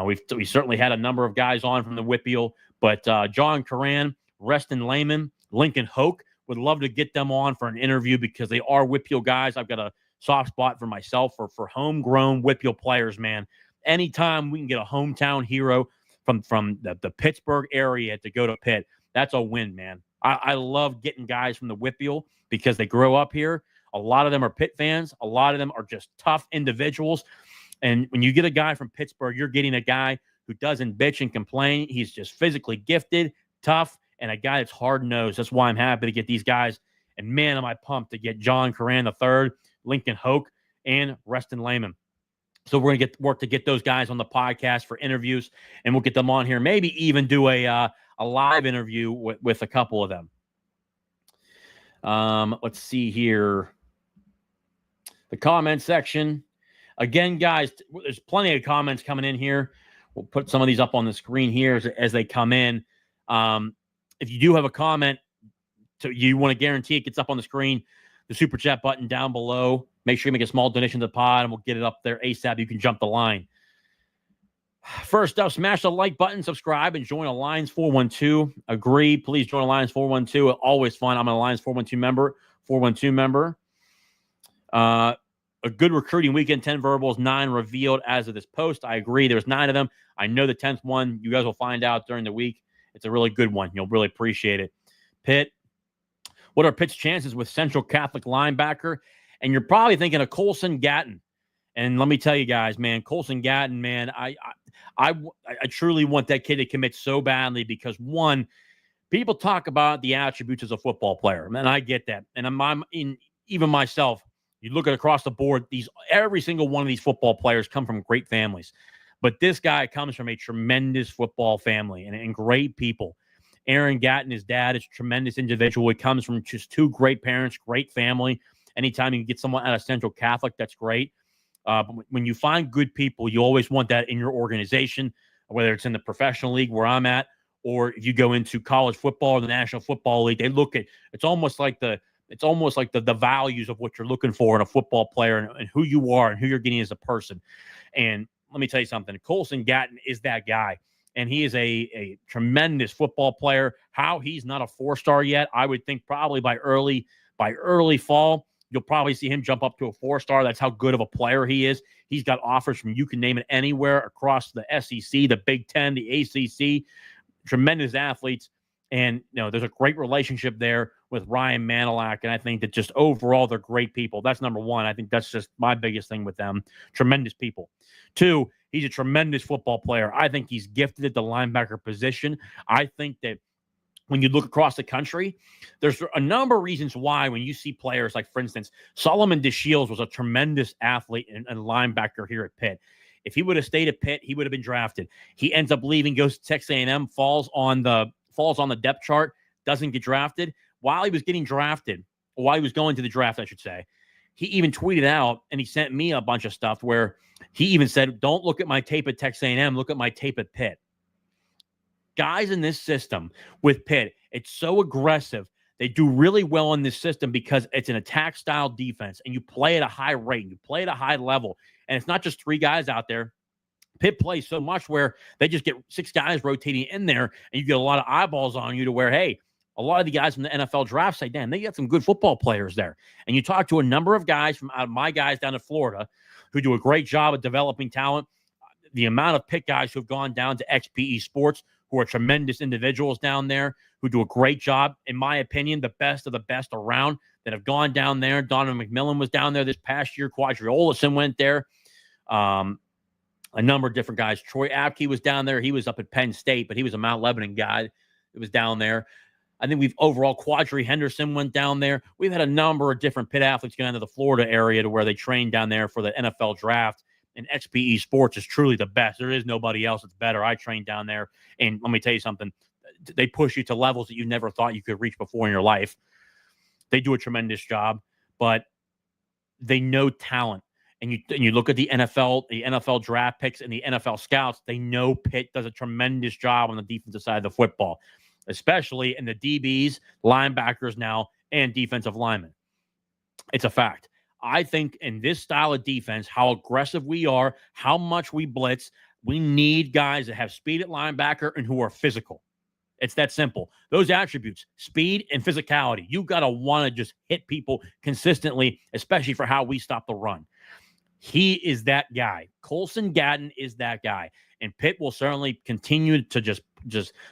S1: We certainly had a number of guys on from the WPIAL, but John Curran, Rustin Layman, Lincoln Hoke, would love to get them on for an interview because they are WPIAL guys. I've got a soft spot for myself for homegrown WPIAL players, man. Anytime we can get a hometown hero from the Pittsburgh area to go to Pitt, that's a win, man. I love getting guys from the WPIAL because they grow up here. A lot of them are Pitt fans. A lot of them are just tough individuals. And when you get a guy from Pittsburgh, you're getting a guy who doesn't bitch and complain. He's just physically gifted, tough, and a guy that's hard-nosed. That's why I'm happy to get these guys. And, man, am I pumped to get John Curran III, Lincoln Hoke, and Rustin Layman. So we're going to work to get those guys on the podcast for interviews, and we'll get them on here. Maybe even do a live interview with a couple of them. Let's see here. The comment section. Again, guys, there's plenty of comments coming in here. We'll put some of these up on the screen here as they come in. If you do have a comment, you want to guarantee it gets up on the screen, the Super Chat button down below. Make sure you make a small donation to the pod, and we'll get it up there ASAP. You can jump the line. First up, smash the like button, subscribe, and join Alliance 412. Agree. Please join Alliance 412. Always fun. I'm an Alliance 412 member. A good recruiting weekend, 10 verbals, 9 revealed as of this post. I agree. There's 9 of them. I know the 10th one, you guys will find out during the week. It's a really good one. You'll really appreciate it. Pitt. What are Pitt's chances with Central Catholic linebacker? And you're probably thinking of Coulson Gaton. And let me tell you guys, man, Coulson Gaton, man, I truly want that kid to commit so badly because, one, people talk about the attributes as a football player. Man, I get that. And I'm even myself, you look at across the board, every single one of these football players come from great families. But this guy comes from a tremendous football family and great people. Aaron Gaton, his dad, is a tremendous individual. He comes from just 2 great parents, great family. Anytime you can get someone out of Central Catholic, that's great. But when you find good people, you always want that in your organization, whether it's in the professional league where I'm at, or if you go into college football or the National Football League, they look at it's almost like the values of what you're looking for in a football player and who you are and who you're getting as a person. And let me tell you something, Coulson Gaton is that guy. And he is a tremendous football player. How he's not a 4-star yet, I would think probably by early fall, you'll probably see him jump up to a 4-star. That's how good of a player he is. He's got offers from, you can name it, anywhere across the SEC, the Big Ten, the ACC. Tremendous athletes. And, there's a great relationship there with Ryan Manilak. And I think that just overall, they're great people. That's number one. I think that's just my biggest thing with them. Tremendous people. 2, he's a tremendous football player. I think he's gifted at the linebacker position. I think that when you look across the country, there's a number of reasons why when you see players like, for instance, Solomon DeShields was a tremendous athlete and linebacker here at Pitt. If he would have stayed at Pitt, he would have been drafted. He ends up leaving, goes to Texas A&M, falls on the depth chart, doesn't get drafted. While he was getting drafted, or while he was going to the draft, I should say, he even tweeted out, and he sent me a bunch of stuff where he even said, don't look at my tape at Texas A&M, look at my tape at Pitt. Guys in this system with Pitt, it's so aggressive. They do really well in this system because it's an attack-style defense, and you play at a high rate. You play at a high level, and it's not just 3 guys out there. Pitt plays so much where they just get 6 guys rotating in there, and you get a lot of eyeballs on you to where, hey, a lot of the guys from the NFL draft say, damn, they got some good football players there. And you talk to a number of guys from out of my guys down in Florida who do a great job of developing talent. The amount of Pitt guys who have gone down to XPE Sports who are tremendous individuals down there, who do a great job. In my opinion, the best of the best around that have gone down there. Donovan McMillan was down there this past year. Quadri Olison went there. A number of different guys. Troy Apke was down there. He was up at Penn State, but he was a Mount Lebanon guy that was down there. I think Quadri Henderson went down there. We've had a number of different Pitt athletes go down to the Florida area to where they train down there for the NFL draft. And XPE Sports is truly the best. There is nobody else that's better. I trained down there. And let me tell you something. They push you to levels that you never thought you could reach before in your life. They do a tremendous job, but they know talent. And you look at the NFL draft picks and the NFL scouts, they know Pitt does a tremendous job on the defensive side of the football, especially in the DBs, linebackers now, and defensive linemen. It's a fact. I think in this style of defense, how aggressive we are, how much we blitz, we need guys that have speed at linebacker and who are physical. It's that simple. Those attributes, speed and physicality, you got to want to just hit people consistently, especially for how we stop the run. He is that guy. Coulson Gaton is that guy. And Pitt will certainly continue to just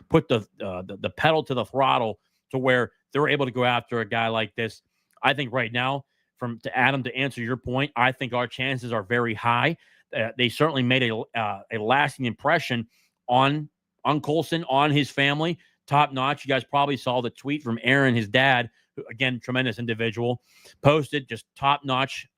S1: put the pedal to the throttle to where they're able to go after a guy like this. I think right now, to Adam, to answer your point, I think our chances are very high. They certainly made a lasting impression on Coulson, on his family, top notch. You guys probably saw the tweet from Aaron, his dad, who, again, tremendous individual, posted just top notch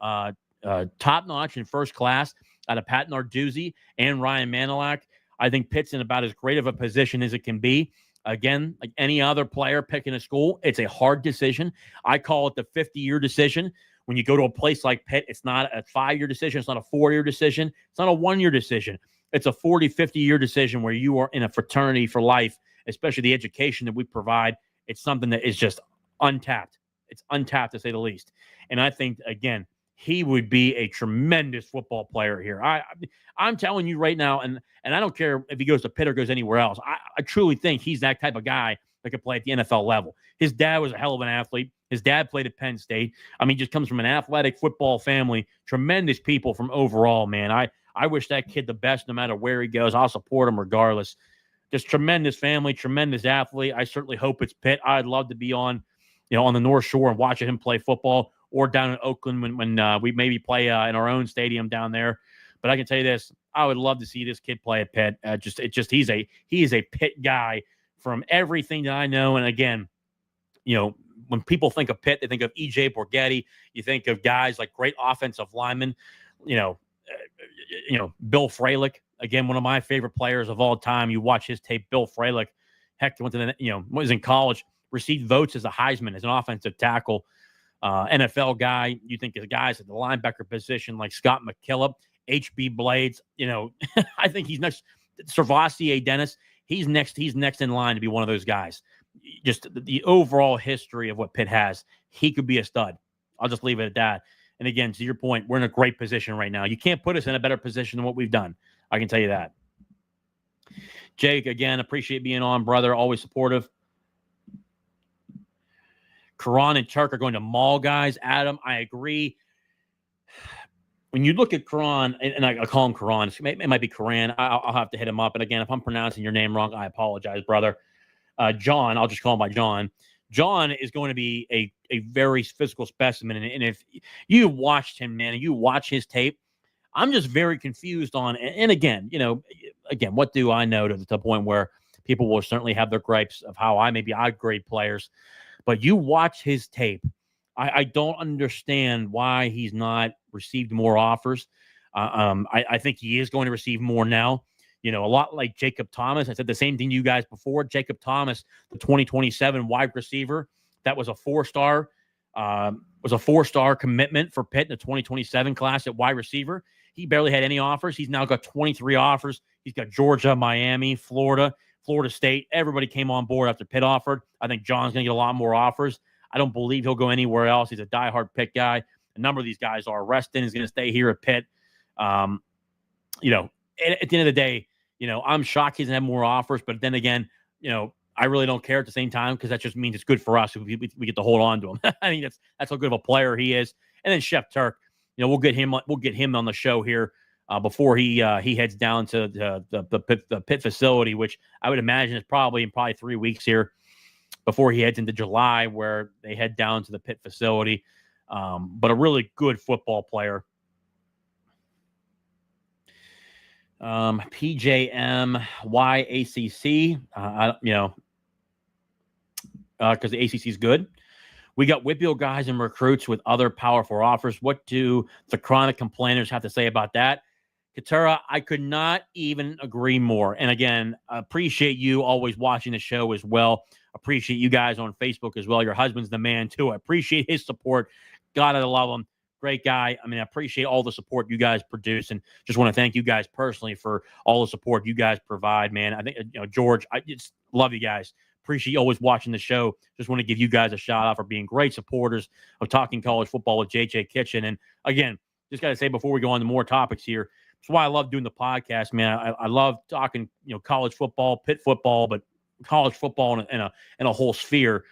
S1: in first class out of Pat Narduzzi and Ryan Manilak. I think Pitt's in about as great of a position as it can be. Again, like any other player picking a school, it's a hard decision. I call it the 50-year decision. When you go to a place like Pitt, it's not a 5-year decision. It's not a 4-year decision. It's not a 1-year decision. It's a 40, 50-year decision where you are in a fraternity for life, especially the education that we provide. It's something that is just untapped. It's untapped, to say the least. And I think, again, he would be a tremendous football player here. I'm telling you right now, and I don't care if he goes to Pitt or goes anywhere else. I truly think he's that type of guy that could play at the NFL level. His dad was a hell of an athlete. His dad played at Penn State. I mean, just comes from an athletic football family. Tremendous people from overall, man. I wish that kid the best no matter where he goes. I'll support him regardless. Just tremendous family, tremendous athlete. I certainly hope it's Pitt. I'd love to be on the North Shore and watching him play football, or down in Oakland when we maybe play in our own stadium down there. But I can tell you this, I would love to see this kid play at Pitt. He is a Pitt guy from everything that I know. And again, when people think of Pitt, they think of E.J. Borghetti. You think of guys like great offensive linemen, Bill Fralick, again, one of my favorite players of all time. You watch his tape, Bill Fralick, heck, went to was in college, received votes as a Heisman, as an offensive tackle. NFL guy. You think of guys at the linebacker position like Scott McKillop, H.B. Blades. I think he's next. Servassier Dennis. He's next in line to be one of those guys. Just the overall history of what Pitt has, he could be a stud. I'll just leave it at that. And again, to your point, we're in a great position right now. You can't put us in a better position than what we've done. I can tell you that. Jake, again, appreciate being on, brother. Always supportive. Kuran and Turk are going to maul guys. Adam, I agree. When you look at Kuran, and I call him Kuran, it might be Kuran. I'll have to hit him up. And again, if I'm pronouncing your name wrong, I apologize, brother. John, I'll just call him by John. John is going to be a very physical specimen. And if you've watched him, man, and you watch his tape, I'm just very confused on, and again, what do I know to the point where people will certainly have their gripes of how I grade players. But you watch his tape. I don't understand why he's not received more offers. I think he is going to receive more now. A lot like Jacob Thomas. I said the same thing to you guys before. Jacob Thomas, the 2027 wide receiver, that was a four-star commitment for Pitt in the 2027 class at wide receiver. He barely had any offers. He's now got 23 offers. He's got Georgia, Miami, Florida State. Everybody came on board after Pitt offered. I think John's going to get a lot more offers. I don't believe he'll go anywhere else. He's a diehard Pitt guy. A number of these guys are. Rustin is going to stay here at Pitt. At the end of the day, I'm shocked he doesn't have more offers. But then again, I really don't care at the same time because that just means it's good for us. We get to hold on to him. I think that's how good of a player he is. And then Chef Turk, we'll get him on the show here before he heads down to the Pitt facility, which I would imagine is probably 3 weeks here before he heads into July, where they head down to the Pitt facility. But a really good football player. PJM YACC, because the ACC is good. We got WPIAL guys and recruits with other powerful offers. What do the chronic complainers have to say about that? Katara, I could not even agree more. And again, I appreciate you always watching the show as well. Appreciate you guys on Facebook as well. Your husband's the man too. I appreciate his support. God, I love him. Great guy. I mean, I appreciate all the support you guys produce, and just want to thank you guys personally for all the support you guys provide, man. I think, George, I just love you guys. Appreciate you always watching the show. Just want to give you guys a shout out for being great supporters of Talking College Football with JJ Kitchen. And again, just got to say before we go on to more topics here, that's why I love doing the podcast, man. I love talking, college football, Pitt football, but college football in a whole sphere.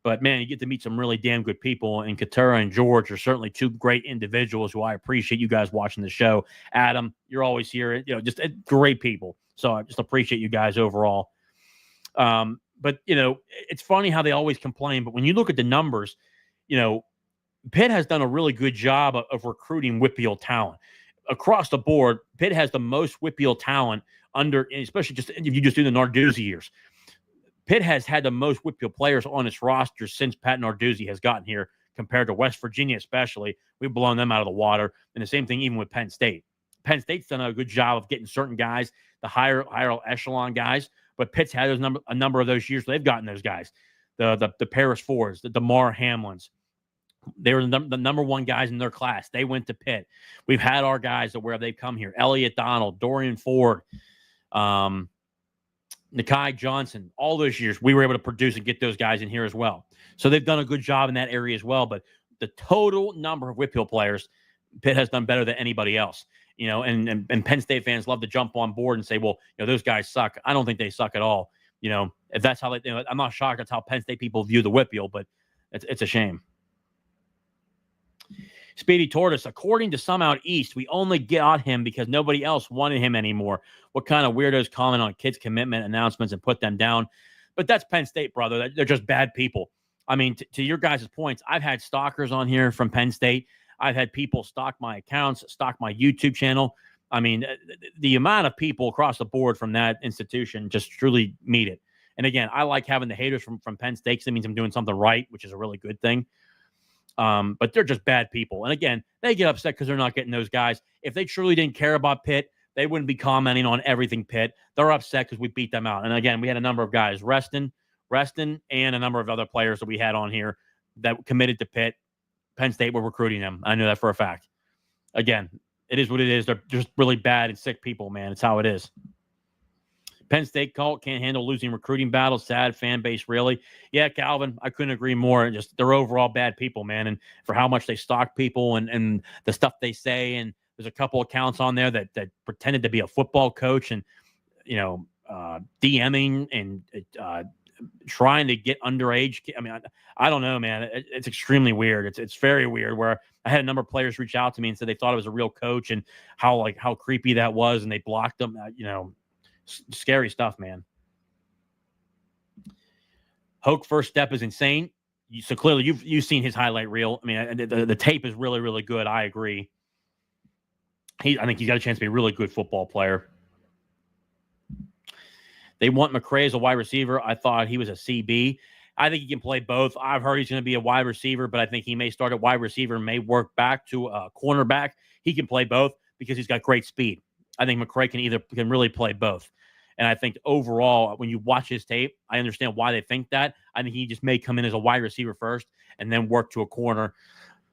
S1: But, man, you get to meet some really damn good people, and Katara and George are certainly two great individuals who I appreciate you guys watching the show. Adam, you're always here. Just great people. So I just appreciate you guys overall. But, it's funny how they always complain. But when you look at the numbers, Pitt has done a really good job of recruiting WPIAL talent. Across the board, Pitt has the most WPIAL talent especially just if you just do the Narduzzi years. Pitt has had the most WPIAL players on its roster since Pat Narduzzi has gotten here, compared to West Virginia especially. We've blown them out of the water. And the same thing even with Penn State. Penn State's done a good job of getting certain guys, the higher echelon guys, but Pitt's had a number of those years. They've gotten those guys, the Paris Fords, the DeMar Hamlins. They were the number one guys in their class. They went to Pitt. We've had our guys where they've come here. Elliott Donald, Dorian Ford, Nakai Johnson, all those years, we were able to produce and get those guys in here as well. So they've done a good job in that area as well. But the total number of WPIAL players, Pitt has done better than anybody else. And Penn State fans love to jump on board and say, well, those guys suck. I don't think they suck at all. If that's how I'm not shocked that's how Penn State people view the WPIAL, but it's a shame. Speedy Tortoise, according to some out east, we only got him because nobody else wanted him anymore. What kind of weirdos comment on kids' commitment announcements and put them down? But that's Penn State, brother. They're just bad people. I mean, to your guys' points, I've had stalkers on here from Penn State. I've had people stalk my accounts, stalk my YouTube channel. I mean, the amount of people across the board from that institution just truly meet it. And again, I like having the haters from Penn State because it means I'm doing something right, which is a really good thing. But they're just bad people. And again, they get upset because they're not getting those guys. If they truly didn't care about Pitt, they wouldn't be commenting on everything Pitt. They're upset because we beat them out. And again, we had a number of guys, Rustin, and a number of other players that we had on here that committed to Pitt. Penn State were recruiting them. I know that for a fact. Again, it is what it is. They're just really bad and sick people, man. It's how it is. Penn State cult can't handle losing recruiting battles. Sad fan base, really. Yeah, Calvin, I couldn't agree more. Just they're overall bad people, man. And for how much they stalk people and the stuff they say. And there's a couple accounts on there that pretended to be a football coach and, DMing and trying to get underage. I mean, I don't know, man. It's extremely weird. It's very weird where I had a number of players reach out to me and said they thought it was a real coach and how creepy that was. And they blocked them, scary stuff, man. Hoke first step is insane. So clearly you've seen his highlight reel. I mean, the tape is really, really good. I agree. I think he's got a chance to be a really good football player. They want McCrae as a wide receiver. I thought he was a CB. I think he can play both. I've heard he's going to be a wide receiver, but I think he may start at wide receiver and may work back to a cornerback. He can play both because he's got great speed. I think McCrae can really play both. And I think overall, when you watch his tape, I understand why they think that. I think he just may come in as a wide receiver first and then work to a corner.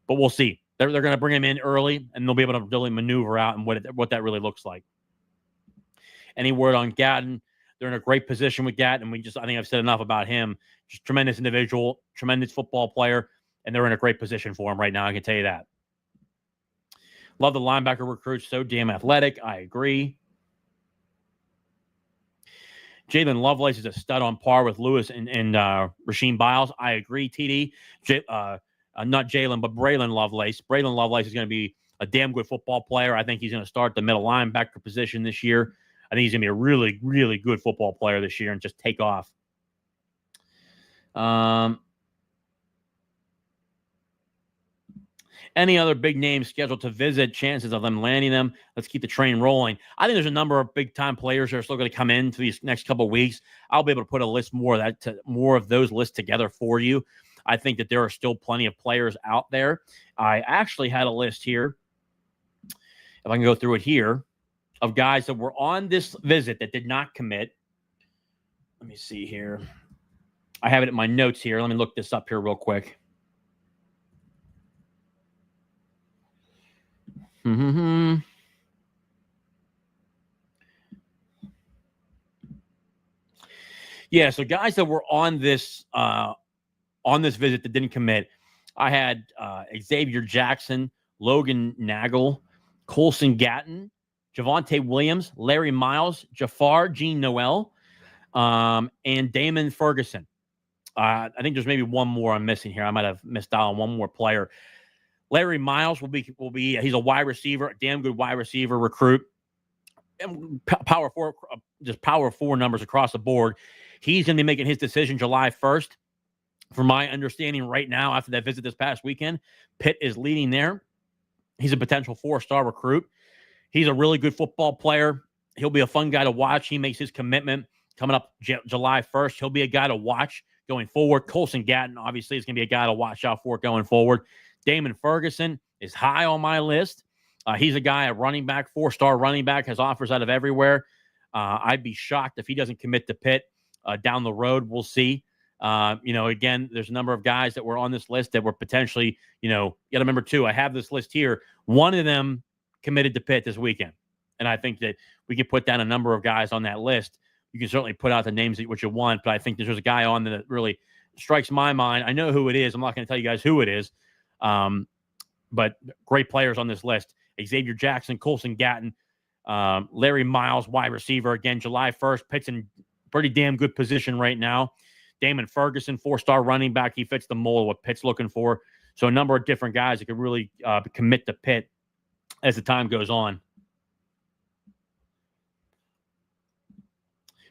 S1: But we'll see. They're going to bring him in early, and they'll be able to really maneuver out and what that really looks like. Any word on Gaton? They're in a great position with Gaton. I think I've said enough about him. Just tremendous individual, tremendous football player, and they're in a great position for him right now. I can tell you that. Love the linebacker recruits. So damn athletic. I agree. Jalen Lovelace is a stud on par with Lewis and Rasheem Biles. I agree, TD. Not Jalen, but Braylon Lovelace. Braylon Lovelace is going to be a damn good football player. I think he's going to start the middle linebacker position this year. I think he's going to be a really, really good football player this year and just take off. Any other big names scheduled to visit, chances of them landing them? Let's keep the train rolling. I think there's a number of big-time players that are still going to come in to these next couple of weeks. I'll be able to put a list more of those lists together for you. I think that there are still plenty of players out there. I actually had a list here, if I can go through it here, of guys that were on this visit that did not commit. Let me see here. I have it in my notes here. Let me look this up here real quick. Yeah, so guys that were on this visit that didn't commit, I had Xavier Jackson, Logan Nagel, Coulson Gaton, Javonte Williams, Larry Miles, Jafar Jean Noel, and Damon Ferguson. I think there's maybe one more I'm missing here. I might have missed out on one more player. Larry Miles will be he's a wide receiver, a damn good wide receiver recruit. And power four numbers across the board. He's going to be making his decision July 1st. From my understanding right now, after that visit this past weekend, Pitt is leading there. He's a potential 4-star recruit. He's a really good football player. He'll be a fun guy to watch. He makes his commitment coming up July 1st. He'll be a guy to watch going forward. Coulson Gaton, obviously, is going to be a guy to watch out for going forward. Damon Ferguson is high on my list. He's a guy, a running back, 4-star running back, has offers out of everywhere. I'd be shocked if he doesn't commit to Pitt down the road. We'll see. Again, there's a number of guys that were on this list that were potentially, you got to remember too, I have this list here. One of them committed to Pitt this weekend. And I think that we can put down a number of guys on that list. You can certainly put out the names that what you want, but I think there's a guy on that really strikes my mind. I know who it is. I'm not going to tell you guys who it is. But great players on this list. Xavier Jackson, Coulson Gaton, Larry Miles, wide receiver. Again, July 1st. Pitt's in pretty damn good position right now. Damon Ferguson, 4-star running back. He fits the mold of what Pitt's looking for. So a number of different guys that could really commit to Pitt as the time goes on.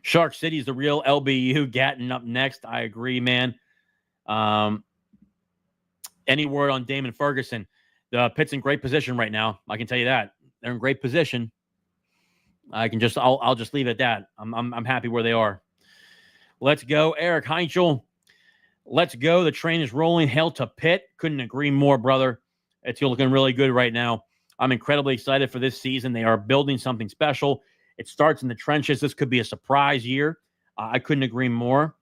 S1: Shark City is the real LBU. Gaton up next. I agree, man. Any word on Damon Ferguson? The Pitt's in great position right now. I can tell you that. They're in great position. I'll just leave it at that. I'm happy where they are. Let's go, Eric Heinchel. Let's go. The train is rolling. Hail to Pitt. Couldn't agree more, brother. It's looking really good right now. I'm incredibly excited for this season. They are building something special. It starts in the trenches. This could be a surprise year. I couldn't agree more.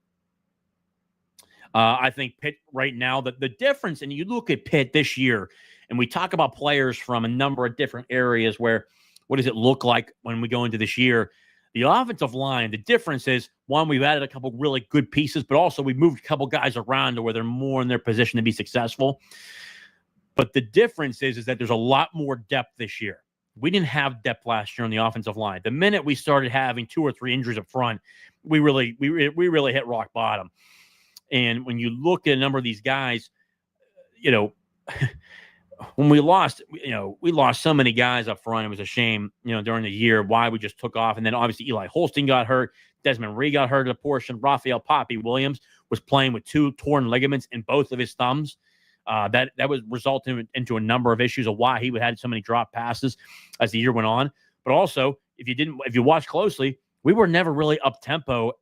S1: I think Pitt right now, the difference, and you look at Pitt this year, and we talk about players from a number of different areas where what does it look like when we go into this year? The offensive line, the difference is, one, we've added a couple really good pieces, but also we've moved a couple guys around to where they're more in their position to be successful. But the difference is that there's a lot more depth this year. We didn't have depth last year on the offensive line. The minute we started having 2 or 3 injuries up front, we really hit rock bottom. And when you look at a number of these guys, when we lost so many guys up front, it was a shame, during the year why we just took off. And then obviously Eli Holstein got hurt. Desmond Ree got hurt at a portion. Raphael Poppy Williams was playing with 2 torn ligaments in both of his thumbs. That was resulting into a number of issues of why he had so many drop passes as the year went on. But also, if you watch closely, we were never really up tempo,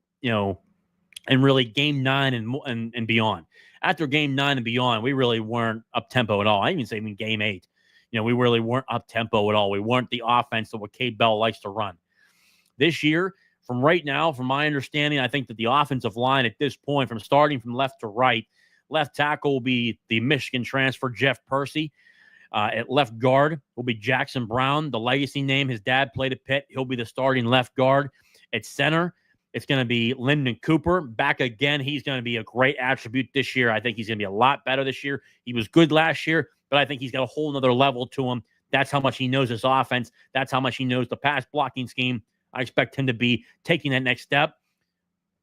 S1: and really game 9 and beyond. After game 9 and beyond, we really weren't up tempo at all. I even say in game 8, we really weren't up tempo at all. We weren't the offense that what Cade Bell likes to run. This year, from right now, from my understanding, I think that the offensive line at this point, from starting from left to right, left tackle will be the Michigan transfer, Jeff Percy. At left guard will be Jackson Brown, the legacy name. His dad played at Pitt. He'll be the starting left guard. At center, it's going to be Lyndon Cooper. Back again, he's going to be a great attribute this year. I think he's going to be a lot better this year. He was good last year, but I think he's got a whole nother level to him. That's how much he knows his offense. That's how much he knows the pass blocking scheme. I expect him to be taking that next step.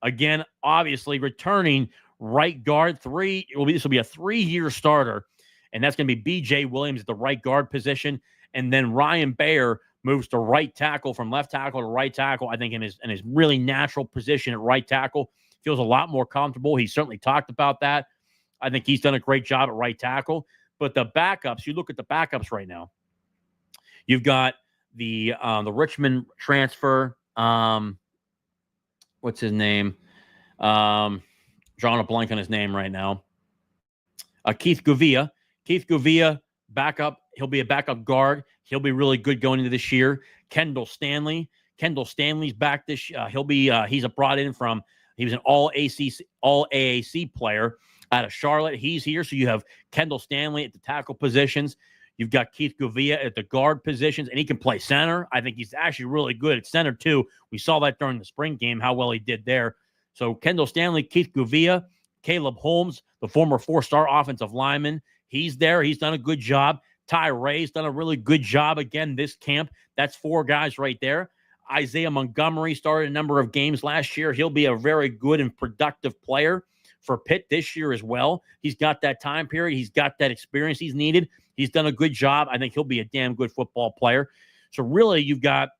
S1: Again, obviously, returning right guard 3. This will be a 3-year starter and that's going to be B.J. Williams at the right guard position, and then Ryan Bayer moves to right tackle from left tackle to right tackle. I think in his really natural position at right tackle, feels a lot more comfortable. He certainly talked about that. I think he's done a great job at right tackle. But the backups, you look at the backups right now. You've got the Richmond transfer. What's his name? Drawing a blank on his name right now. Keith Gouveia. Keith Gouveia, backup. He'll be a backup guard. He'll be really good going into this year. Kendall Stanley. Kendall Stanley's back this year. He's brought in from, he was an all AAC player out of Charlotte. He's here. So you have Kendall Stanley at the tackle positions. You've got Keith Gouveia at the guard positions, and he can play center. I think he's actually really good at center, too. We saw that during the spring game, how well he did there. So Kendall Stanley, Keith Gouveia, Caleb Holmes, the former 4-star offensive lineman. He's there. He's done a good job. Ty Ray's done a really good job again this camp. That's 4 guys right there. Isaiah Montgomery started a number of games last year. He'll be a very good and productive player for Pitt this year as well. He's got that time period. He's got that experience he's needed. He's done a good job. I think he'll be a damn good football player. So really, you've got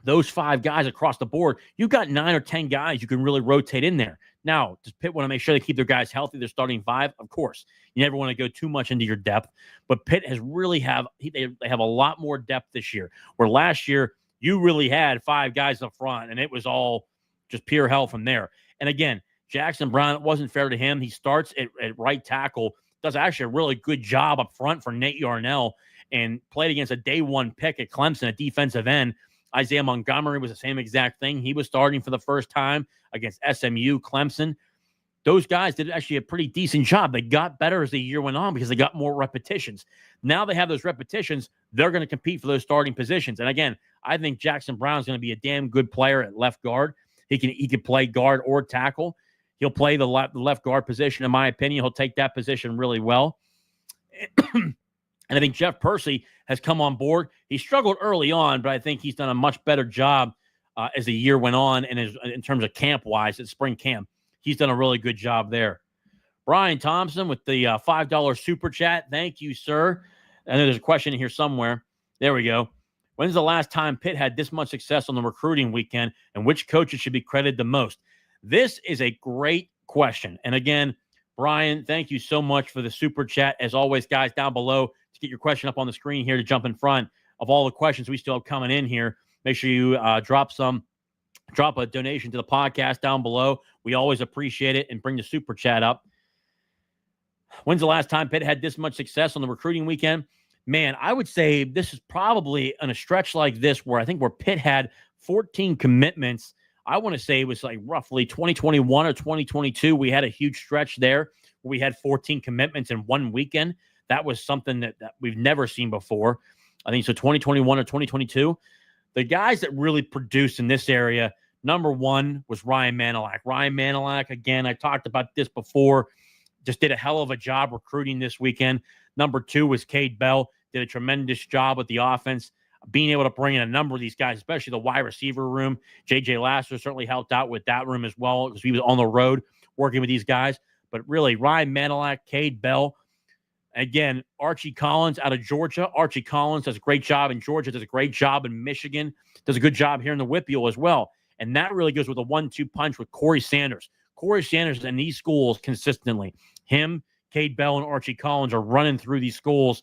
S1: those 5 guys across the board. You've got 9 or 10 guys you can really rotate in there. Now, does Pitt want to make sure they keep their guys healthy? They're starting 5? Of course. You never want to go too much into your depth. But Pitt has really they have a lot more depth this year, where last year you really had 5 guys up front, and it was all just pure hell from there. And again, Jackson Brown, it wasn't fair to him. He starts at right tackle, does actually a really good job up front for Nate Yarnell, and played against a day 1 pick at Clemson at defensive end. Isaiah Montgomery was the same exact thing. He was starting for the first time against SMU, Clemson. Those guys did actually a pretty decent job. They got better as the year went on because they got more repetitions. Now they have those repetitions. They're going to compete for those starting positions. And again, I think Jackson Brown is going to be a damn good player at left guard. He can play guard or tackle. He'll play the left guard position, in my opinion. He'll take that position really well. And I think Jeff Percy has come on board. He struggled early on, but I think he's done a much better job as the year went on and in terms of camp-wise at spring camp. He's done a really good job there. Brian Thompson with the $5 super chat. Thank you, sir. I know there's a question in here somewhere. There we go. When's the last time Pitt had this much success on the recruiting weekend, and which coaches should be credited the most? This is a great question. And again, Brian, thank you so much for the super chat. As always, guys, down below, to get your question up on the screen here to jump in front of all the questions we still have coming in here. Make sure you drop a donation to the podcast down below. We always appreciate it, and bring the super chat up. When's the last time Pitt had this much success on the recruiting weekend? Man, I would say this is probably on a stretch like this where Pitt had 14 commitments. I want to say it was like roughly 2021 or 2022. We had a huge stretch there where we had 14 commitments in one weekend. That was something that we've never seen before. I think so 2021 or 2022. The guys that really produced in this area, number 1 was Ryan Manilak. Ryan Manilak, again, I talked about this before, just did a hell of a job recruiting this weekend. Number 2 was Cade Bell, did a tremendous job with the offense, being able to bring in a number of these guys, especially the wide receiver room. J.J. Lasser certainly helped out with that room as well because he was on the road working with these guys. But really, Ryan Manilak, Cade Bell, again, Archie Collins out of Georgia. Archie Collins does a great job in Georgia, does a great job in Michigan, does a good job here in the WPIAL as well. And that really goes with a 1-2 punch with Corey Sanders. Corey Sanders in these schools consistently. Him, Cade Bell, and Archie Collins are running through these schools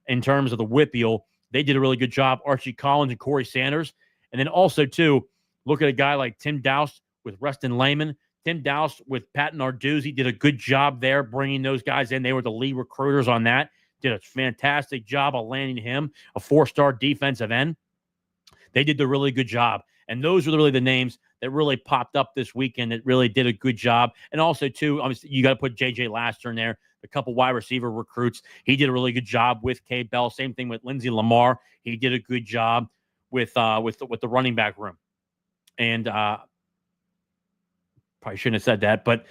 S1: in terms of the WPIAL. They did a really good job, Archie Collins and Corey Sanders. And then also, too, look at a guy like Tim Dowse with Rustin Layman. Tim Dowse with Pat Narduzzi did a good job there bringing those guys in. They were the lead recruiters on that. Did a fantastic job of landing him, a 4-star defensive end. They did a really good job. And those were really the names that really popped up this weekend that really did a good job. And also, too, obviously, you got to put J.J. Lasser in there, a couple wide receiver recruits. He did a really good job with Cade Bell. Same thing with Lindsey Lamar. He did a good job with the running back room. And probably shouldn't have said that, but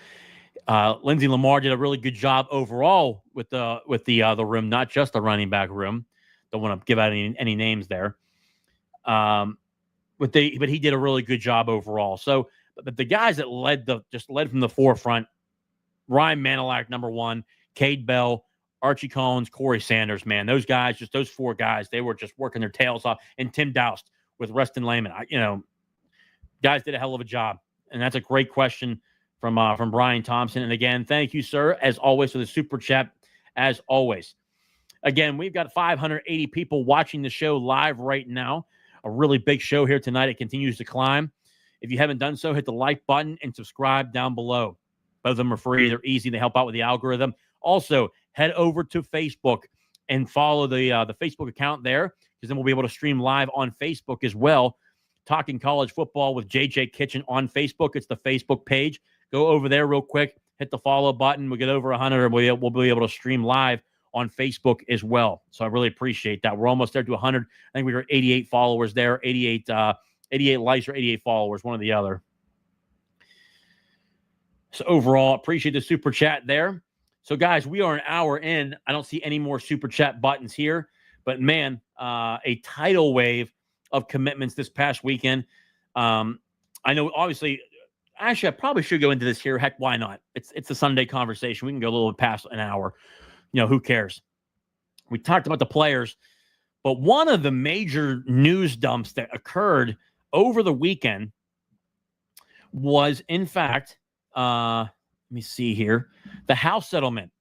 S1: Lindsey Lamar did a really good job overall with the room, not just the running back room. Don't want to give out any names there. But he did a really good job overall. So, but the guys that led from the forefront, Ryan Manilak, number 1, Cade Bell, Archie Collins, Corey Sanders, man, those guys, just those 4 guys, they were just working their tails off. And Tim Doust with Rustin Layman. Guys did a hell of a job. And that's a great question from Brian Thompson. And again, thank you, sir, as always, for the super chat, as always. Again, we've got 580 people watching the show live right now. A really big show here tonight. It continues to climb. If you haven't done so, hit the like button and subscribe down below. Both of them are free. They're easy. They help out with the algorithm. Also, head over to Facebook and follow the Facebook account there, because then we'll be able to stream live on Facebook as well. Talking College Football with JJ Kitchen on Facebook. It's the Facebook page. Go over there real quick. Hit the follow button. We'll get over 100, and we'll be able to stream live on Facebook as well. So I really appreciate that. We're almost there to 100. I think we were 88 followers there, 88 likes or 88 followers, one or the other. So overall, appreciate the super chat there. So guys, we are an hour in. I don't see any more super chat buttons here, but man, a tidal wave of commitments this past weekend. I know, obviously, actually, I probably should go into this here. Heck, why not? It's a Sunday conversation. We can go a little bit past an hour. Who cares? We talked about the players, but one of the major news dumps that occurred over the weekend was, in fact, let me see here, the house settlement.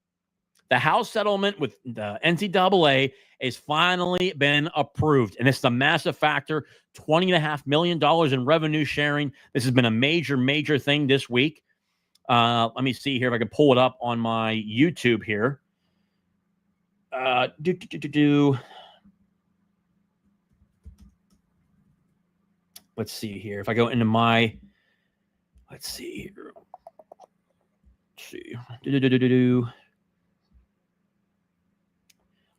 S1: The house settlement with the NCAA has finally been approved, and this is a massive factor, $20.5 million in revenue sharing. This has been a major, major thing this week. Let me see here if I can pull it up on my YouTube here. Let's see here. If I go into my, let's see here.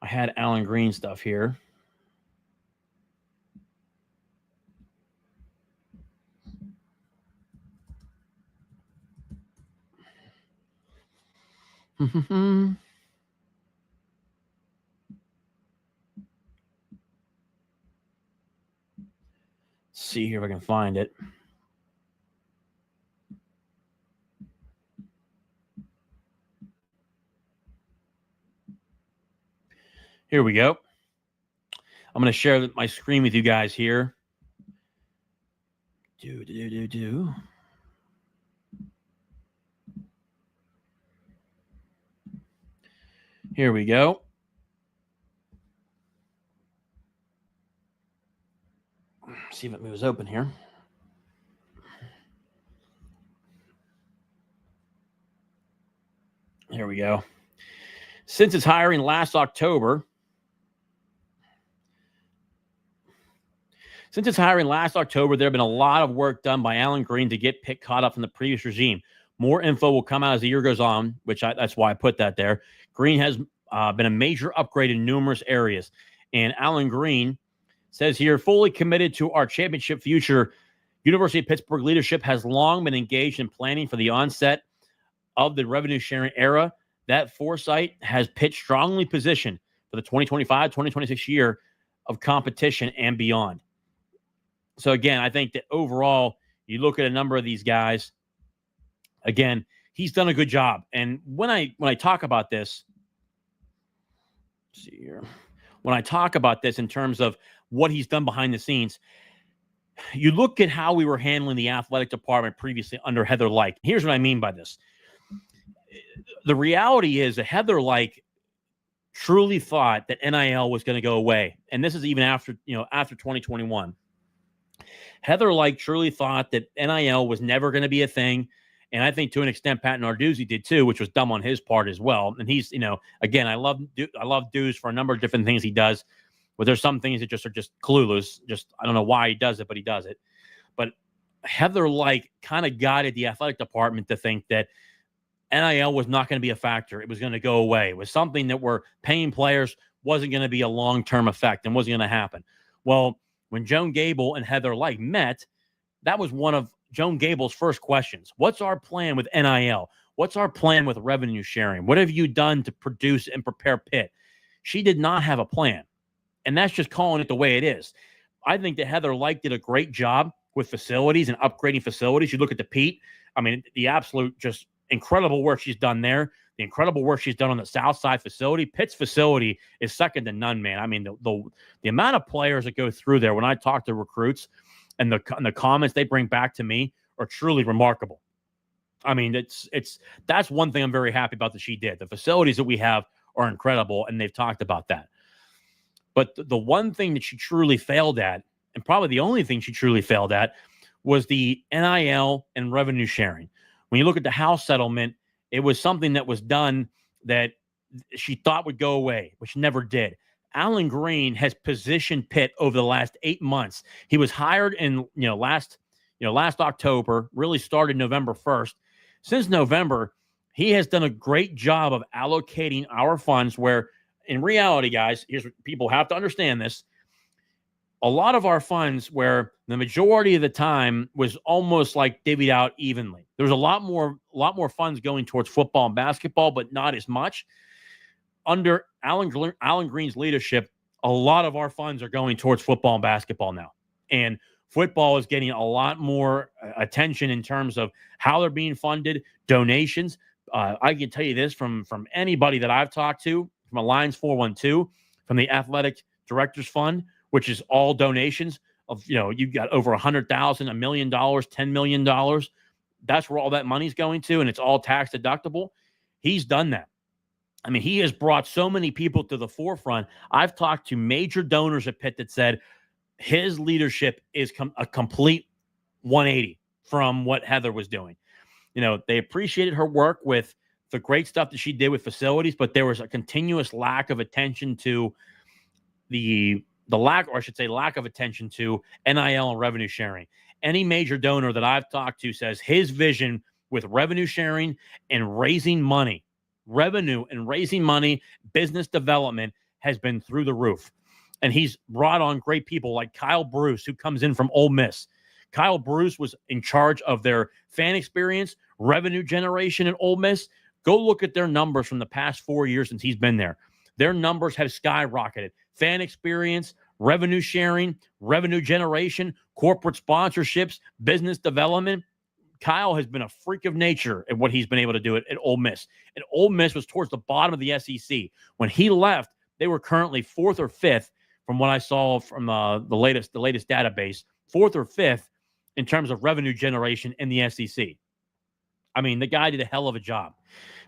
S1: I had Alan Green stuff here. See here if I can find it. Here we go. I'm going to share my screen with you guys here. Here we go. See if it moves open here. Here we go. Since its hiring last October, there have been a lot of work done by Alan Green to get Pitt caught up in the previous regime. More info will come out as the year goes on, that's why I put that there. Green has been a major upgrade in numerous areas. And Alan Green says here, fully committed to our championship future, University of Pittsburgh leadership has long been engaged in planning for the onset of the revenue sharing era. That foresight has Pitt strongly positioned for the 2025-2026 year of competition and beyond. So again, I think that overall, you look at a number of these guys, again, he's done a good job. And when I talk about this, let's see here. When I talk about this in terms of what he's done behind the scenes, you look at how we were handling the athletic department previously under Heather Lyke. Here's what I mean by this. The reality is that Heather Lyke truly thought that NIL was going to go away. And this is even after 2021. Heather Lyke truly thought that NIL was never going to be a thing. And I think to an extent, Pat Narduzzi did too, which was dumb on his part as well. And he's, again, I love Deuce for a number of different things he does, but there's some things that just are just clueless. I don't know why he does it, but he does it. But Heather Lyke kind of guided the athletic department to think that NIL was not going to be a factor. It was going to go away. It was something that we're paying players wasn't going to be a long-term effect and wasn't going to happen. Well, when Joan Gable and Heather Lyke met, that was one of Joan Gable's first questions. What's our plan with NIL? What's our plan with revenue sharing? What have you done to produce and prepare Pitt? She did not have a plan. And that's just calling it the way it is. I think that Heather Lyke did a great job with facilities and upgrading facilities. You look at the Pete, I mean, the absolute just incredible work she's done there. the incredible work she's done on the South Side facility. Pitt's facility is second to none, man. I mean, the amount of players that go through there when I talk to recruits and the comments they bring back to me are truly remarkable. I mean, that's one thing I'm very happy about that she did. The facilities that we have are incredible, and they've talked about that. But the one thing that she truly failed at, and probably the only thing she truly failed at, was the NIL and revenue sharing. When you look at the House settlement, it was something that was done that she thought would go away, which never did. Alan Green has positioned Pitt over the last 8 months. He was hired in last October, really started November 1st. Since November, he has done a great job of allocating our funds where, in reality, guys, here's what people have to understand this. A lot of our funds where the majority of the time was almost like divvied out evenly. There was a lot more funds going towards football and basketball, but not as much. Under Alan Green's leadership, a lot of our funds are going towards football and basketball now. And football is getting a lot more attention in terms of how they're being funded, donations. I can tell you this from anybody that I've talked to, from Alliance 412, from the Athletic Directors Fund, which is all donations of, you've got over 100,000, $1 million, $10 million. That's where all that money's going to, and it's all tax deductible. He's done that. I mean, he has brought so many people to the forefront. I've talked to major donors at Pitt that said his leadership is a complete 180 from what Heather was doing. They appreciated her work with the great stuff that she did with facilities, but there was a continuous lack of attention to lack of attention to NIL and revenue sharing. Any major donor that I've talked to says his vision with revenue sharing and raising money, business development has been through the roof. And he's brought on great people like Kyle Bruce, who comes in from Ole Miss. Kyle Bruce was in charge of their fan experience, revenue generation at Ole Miss. Go look at their numbers from the past 4 years since he's been there. Their numbers have skyrocketed. Fan experience, revenue sharing, revenue generation, corporate sponsorships, business development. Kyle has been a freak of nature at what he's been able to do at Ole Miss. And Ole Miss was towards the bottom of the SEC. When he left, they were currently 4th or 5th from what I saw from the latest database, 4th or 5th in terms of revenue generation in the SEC. I mean, the guy did a hell of a job.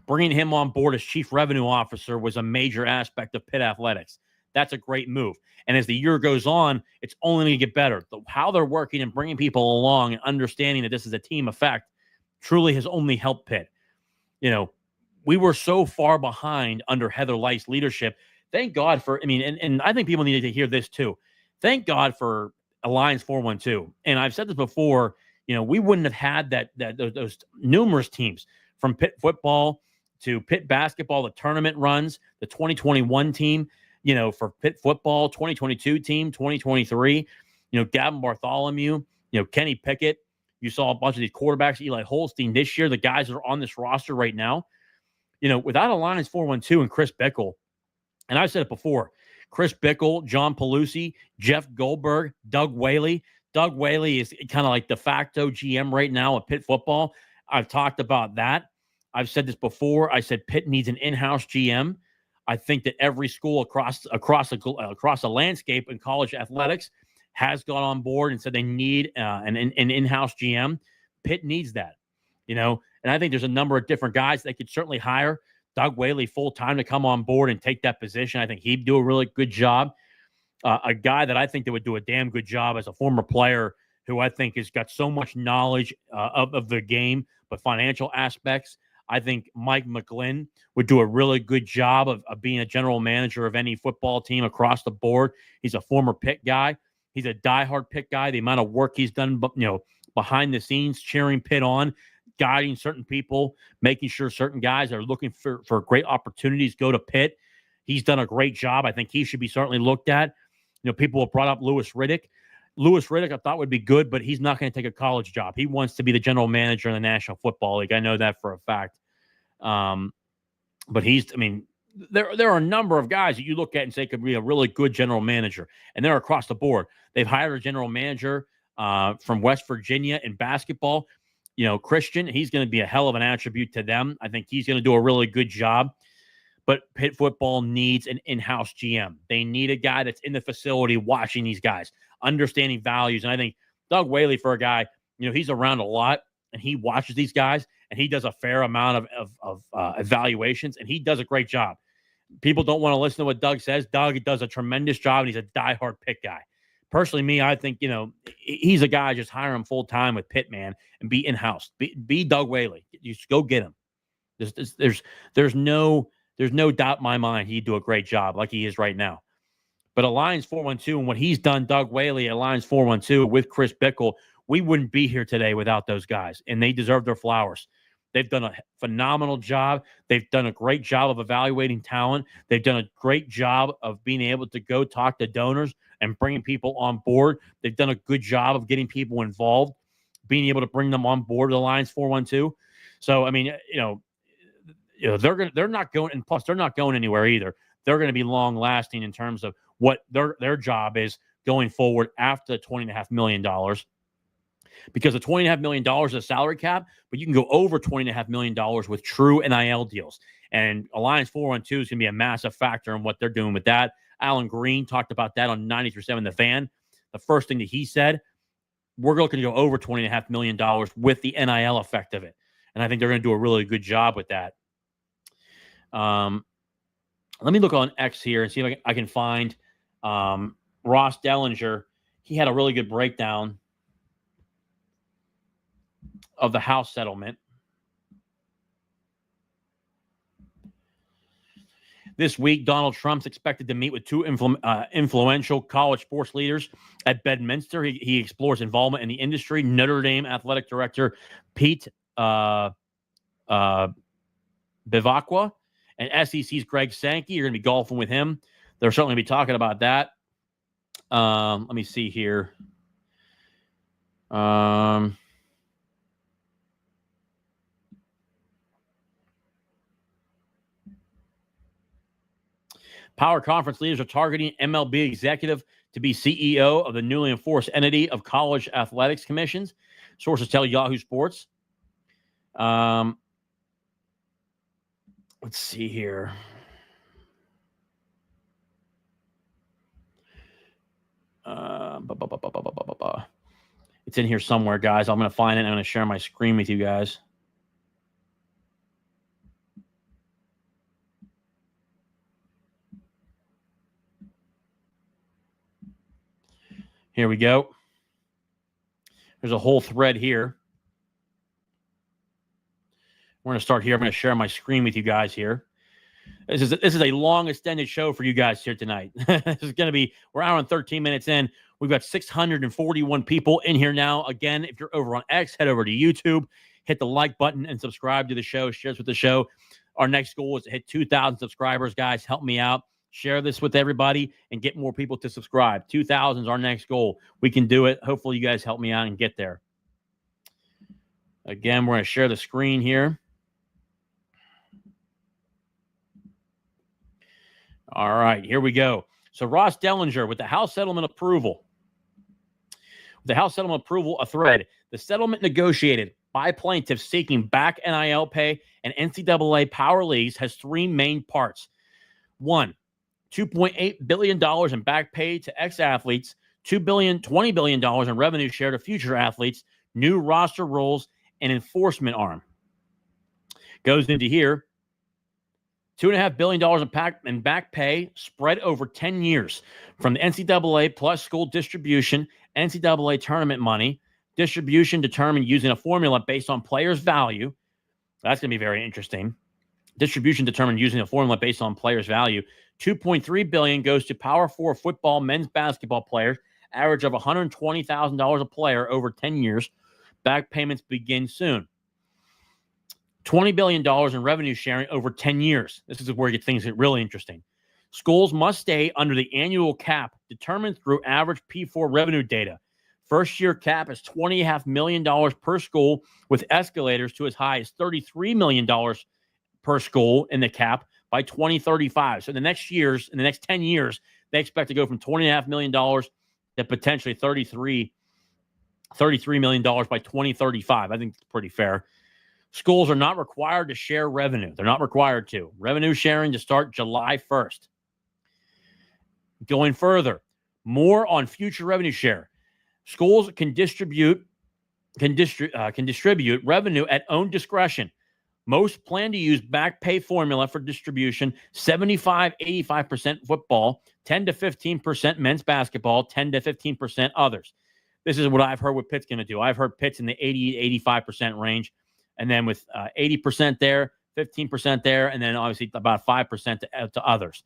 S1: Bringing him on board as chief revenue officer was a major aspect of Pitt athletics. That's a great move. And as the year goes on, it's only going to get better. How they're working and bringing people along and understanding that this is a team effect truly has only helped Pitt. We were so far behind under Heather Light's leadership. Thank God for, and I think people need to hear this too. Thank God for Alliance 412. And I've said this before, we wouldn't have had those numerous teams from Pitt football to Pitt basketball, the tournament runs, the 2021 team, for Pitt football, 2022 team, 2023, Gavin Bartholomew, Kenny Pickett. You saw a bunch of these quarterbacks, Eli Holstein this year, the guys that are on this roster right now. Without Alliance 412 and Chris Bickle, and I've said it before, Chris Bickle, John Pelusi, Jeff Goldberg, Doug Whaley. Doug Whaley is kind of like de facto GM right now at Pitt football. I've talked about that. I've said this before. I said Pitt needs an in-house GM. I think that every school across the landscape in college athletics has gone on board and said they need an in-house GM. Pitt needs that, and I think there's a number of different guys they could certainly hire. Doug Whaley full-time to come on board and take that position. I think he'd do a really good job. A guy that I think that would do a damn good job as a former player who I think has got so much knowledge of the game, but financial aspects. I think Mike McGlynn would do a really good job of being a general manager of any football team across the board. He's a former Pitt guy. He's a diehard Pitt guy. The amount of work he's done, behind the scenes, cheering Pitt on, guiding certain people, making sure certain guys are looking for great opportunities go to Pitt. He's done a great job. I think he should be certainly looked at. People have brought up Louis Riddick. Louis Riddick I thought would be good, but he's not going to take a college job. He wants to be the general manager in the National Football League. I know that for a fact. But there are a number of guys that you look at and say could be a really good general manager, and they're across the board. They've hired a general manager from West Virginia in basketball. Christian, he's going to be a hell of an attribute to them. I think he's going to do a really good job. But Pitt football needs an in-house GM. They need a guy that's in the facility watching these guys, understanding values. And I think Doug Whaley, for a guy, he's around a lot, and he watches these guys, and he does a fair amount of evaluations, and he does a great job. People don't want to listen to what Doug says. Doug does a tremendous job, and he's a diehard Pitt guy. Personally, I think, he's a guy, just hire him full-time with Pitt, man, and be in-house. Be Doug Whaley. You just go get him. There's no doubt in my mind he'd do a great job like he is right now. But Alliance 412 and what he's done, Doug Whaley, Alliance 412 with Chris Bickle, we wouldn't be here today without those guys, and they deserve their flowers. They've done a phenomenal job. They've done a great job of evaluating talent. They've done a great job of being able to go talk to donors and bringing people on board. They've done a good job of getting people involved, being able to bring them on board with Alliance 412. So, they're not going, and plus they're not going anywhere either. They're going to be long lasting in terms of what their job is going forward after the $20.5 million. Because the $20.5 million is a salary cap, but you can go over $20.5 million with true NIL deals. And Alliance 412 is going to be a massive factor in what they're doing with that. Alan Green talked about that on 93.7 The Fan. The first thing that he said, we're looking to go over $20.5 million with the NIL effect of it. And I think they're going to do a really good job with that. Let me look on X here and see if I can find Ross Dellinger. He had a really good breakdown of the House settlement. This week, Donald Trump's expected to meet with two influential college sports leaders at Bedminster. He explores involvement in the industry. Notre Dame athletic director Pete Bivacqua and SEC's Greg Sankey. You're going to be golfing with him. They're certainly going to be talking about that. Let me see here. Power conference leaders are targeting MLB executive to be CEO of the newly enforced entity of college athletics commissions. Sources tell Yahoo Sports. Let's see here. It's in here somewhere, guys. I'm going to find it. I'm going to share my screen with you guys. Here we go. There's a whole thread here. We're going to start here. I'm going to share my screen with you guys here. This is a long extended show for you guys here tonight. This is going to be, we're hour and 13 minutes in. We've got 641 people in here now. Again, if you're over on X, head over to YouTube, hit the like button and subscribe to the show. Share this with the show. Our next goal is to hit 2,000 subscribers, guys. Help me out. Share this with everybody and get more people to subscribe. 2,000 is our next goal. We can do it. Hopefully you guys help me out and get there. Again, we're going to share the screen here. All right, here we go. So Ross Dellinger with the House settlement approval. With the House settlement approval, a thread. The settlement negotiated by plaintiffs seeking back NIL pay and NCAA power leagues has three main parts. One, $2.8 billion in back pay to ex-athletes, $20 billion in revenue share to future athletes, new roster rules, and enforcement arm. Goes into here. $2.5 billion in back pay spread over 10 years from the NCAA plus school distribution, NCAA tournament money, distribution determined using a formula based on players' value. That's going to be very interesting. Distribution determined using a formula based on players' value. $2.3 billion goes to Power 4 football, men's basketball players, average of $120,000 a player over 10 years. Back payments begin soon. $20 billion in revenue sharing over 10 years. This is where things get really interesting. Schools must stay under the annual cap determined through average P4 revenue data. First year cap is $20.5 million per school with escalators to as high as $33 million per school in the cap by 2035. So in the next 10 years, they expect to go from $20.5 million to potentially $33 $33 million by 2035. I think it's pretty fair. Schools are not required to share revenue. They're not required to. Revenue sharing to start July 1st. Going further, more on future revenue share. Schools can distribute revenue at own discretion. Most plan to use back pay formula for distribution, 75-85% football, 10 to 15% men's basketball, 10 to 15% others. This is what I've heard what Pitt's going to do. I've heard Pitt's in the 80-85% range, and then with 80% there, 15% there, and then obviously about 5% to others.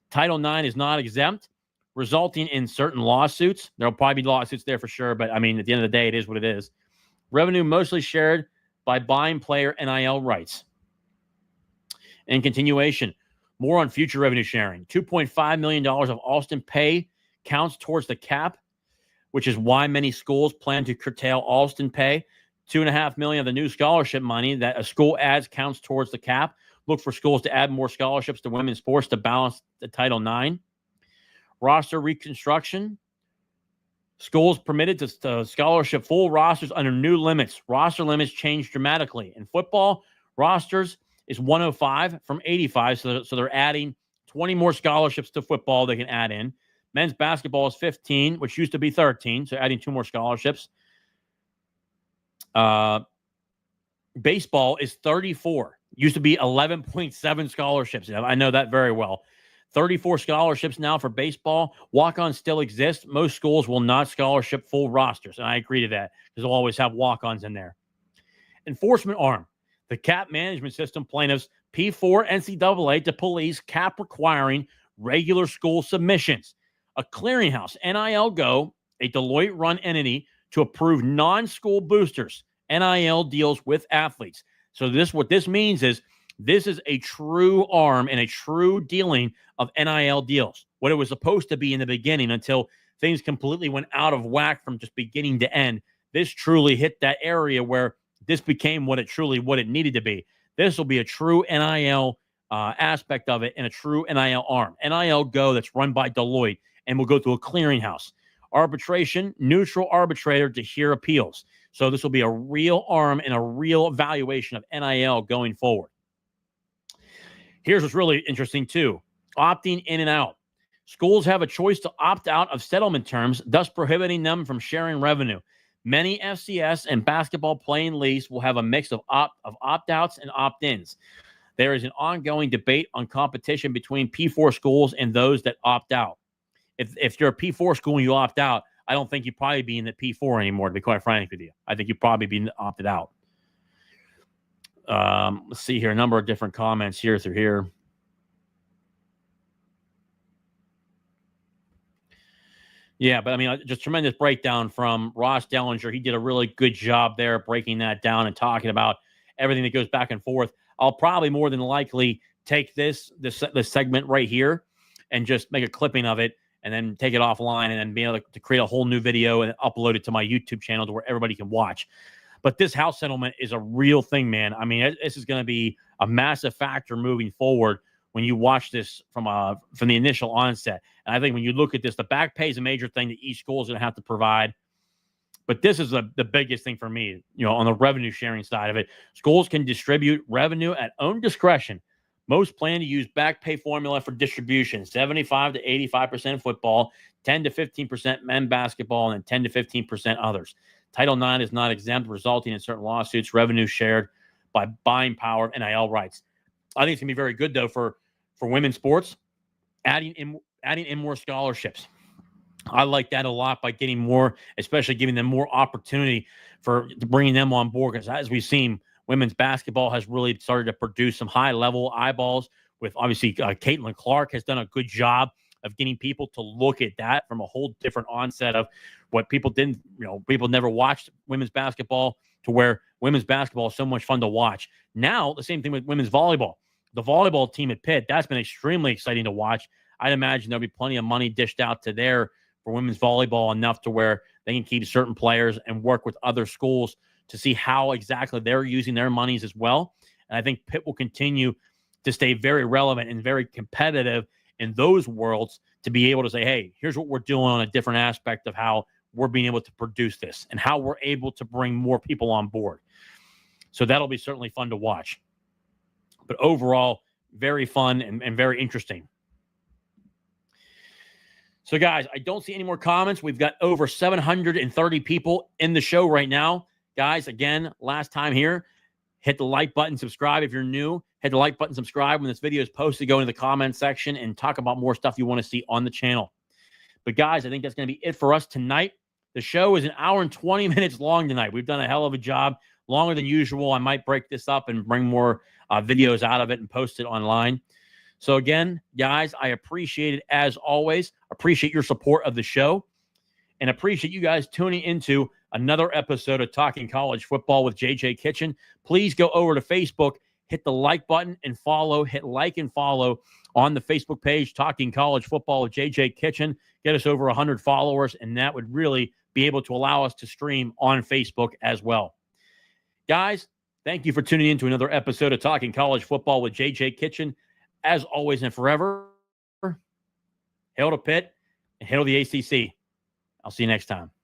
S1: Title IX is not exempt, resulting in certain lawsuits. There'll probably be lawsuits there for sure, but I mean, at the end of the day, it is what it is. Revenue mostly shared by buying player NIL rights. In continuation, more on future revenue sharing. $2.5 million of Alston pay counts towards the cap, which is why many schools plan to curtail Alston pay. $2.5 million of the new scholarship money that a school adds counts towards the cap. Look for schools to add more scholarships to women's sports to balance the Title IX. Roster reconstruction. Schools permitted to scholarship full rosters under new limits. Roster limits change dramatically. In football, rosters is 105 from 85, so they're adding 20 more scholarships to football they can add in. Men's basketball is 15, which used to be 13, so adding 2 more scholarships. Baseball is 34. Used to be 11.7 scholarships. I know that very well. 34 scholarships now for baseball. Walk-ons still exist. Most schools will not scholarship full rosters, and I agree to that because they'll always have walk-ons in there. Enforcement arm. The cap management system plaintiffs P4 NCAA to police cap requiring regular school submissions. A clearinghouse, NIL Go, a Deloitte-run entity to approve non-school boosters, NIL deals with athletes. So what this means is this is a true arm and a true dealing of NIL deals. What it was supposed to be in the beginning until things completely went out of whack from just beginning to end. This truly hit that area where this became what it needed to be. This will be a true NIL aspect of it and a true NIL arm. NIL Go that's run by Deloitte and will go through a clearinghouse. Arbitration, neutral arbitrator to hear appeals. So this will be a real arm and a real evaluation of NIL going forward. Here's what's really interesting, too. Opting in and out. Schools have a choice to opt out of settlement terms, thus prohibiting them from sharing revenue. Many FCS and basketball playing leagues will have a mix of opt-outs and opt-ins. There is an ongoing debate on competition between P4 schools and those that opt out. If you're a P4 school and you opt out, I don't think you'd probably be in the P4 anymore, to be quite frank with you. I think you'd probably be opted out. Let's see here. A number of different comments here through here. Yeah, but I mean, just tremendous breakdown from Ross Dellinger. He did a really good job there breaking that down and talking about everything that goes back and forth. I'll probably more than likely take this segment right here and just make a clipping of it and then take it offline and then be able to create a whole new video and upload it to my YouTube channel to where everybody can watch. But this house settlement is a real thing, man. I mean, this is going to be a massive factor moving forward when you watch this from the initial onset. And I think when you look at this, the back pay is a major thing that each school is going to have to provide. But this is the biggest thing for me, on the revenue sharing side of it. Schools can distribute revenue at own discretion. Most plan to use back pay formula for distribution, 75 to 85% football, 10 to 15% men basketball, and 10 to 15% others. Title IX is not exempt, resulting in certain lawsuits, revenue shared by buying power of NIL rights. I think it's going to be very good, though, for women's sports, adding in more scholarships. I like that a lot by getting more, especially giving them more opportunity for bringing them on board. Because as we've seen, women's basketball has really started to produce some high-level eyeballs. With obviously, Caitlin Clark has done a good job of getting people to look at that from a whole different onset of what people didn't. People never watched women's basketball to where women's basketball is so much fun to watch. Now, the same thing with women's volleyball. The volleyball team at Pitt, that's been extremely exciting to watch. I'd imagine there'll be plenty of money dished out to there for women's volleyball, enough to where they can keep certain players and work with other schools to see how exactly they're using their monies as well. And I think Pitt will continue to stay very relevant and very competitive in those worlds to be able to say, hey, here's what we're doing on a different aspect of how we're being able to produce this and how we're able to bring more people on board. So that'll be certainly fun to watch. But overall, very fun and very interesting. So, guys, I don't see any more comments. We've got over 730 people in the show right now. Guys, again, last time here, hit the like button, subscribe if you're new. Hit the like button, subscribe when this video is posted. Go into the comment section and talk about more stuff you want to see on the channel. But, guys, I think that's going to be it for us tonight. The show is an hour and 20 minutes long tonight. We've done a hell of a job, longer than usual. I might break this up and bring more videos out of it and post it online. So again, guys, I appreciate it as always. Appreciate your support of the show and appreciate you guys tuning into another episode of Talking College Football with JJ Kitchen. Please go over to Facebook, hit the like button and follow, hit like and follow on the Facebook page, Talking College Football with JJ Kitchen. Get us over 100 followers, and that would really be able to allow us to stream on Facebook as well. Guys, thank you for tuning in to another episode of Talking College Football with JJ Kitchen. As always and forever, hail to Pitt and hail to the ACC. I'll see you next time.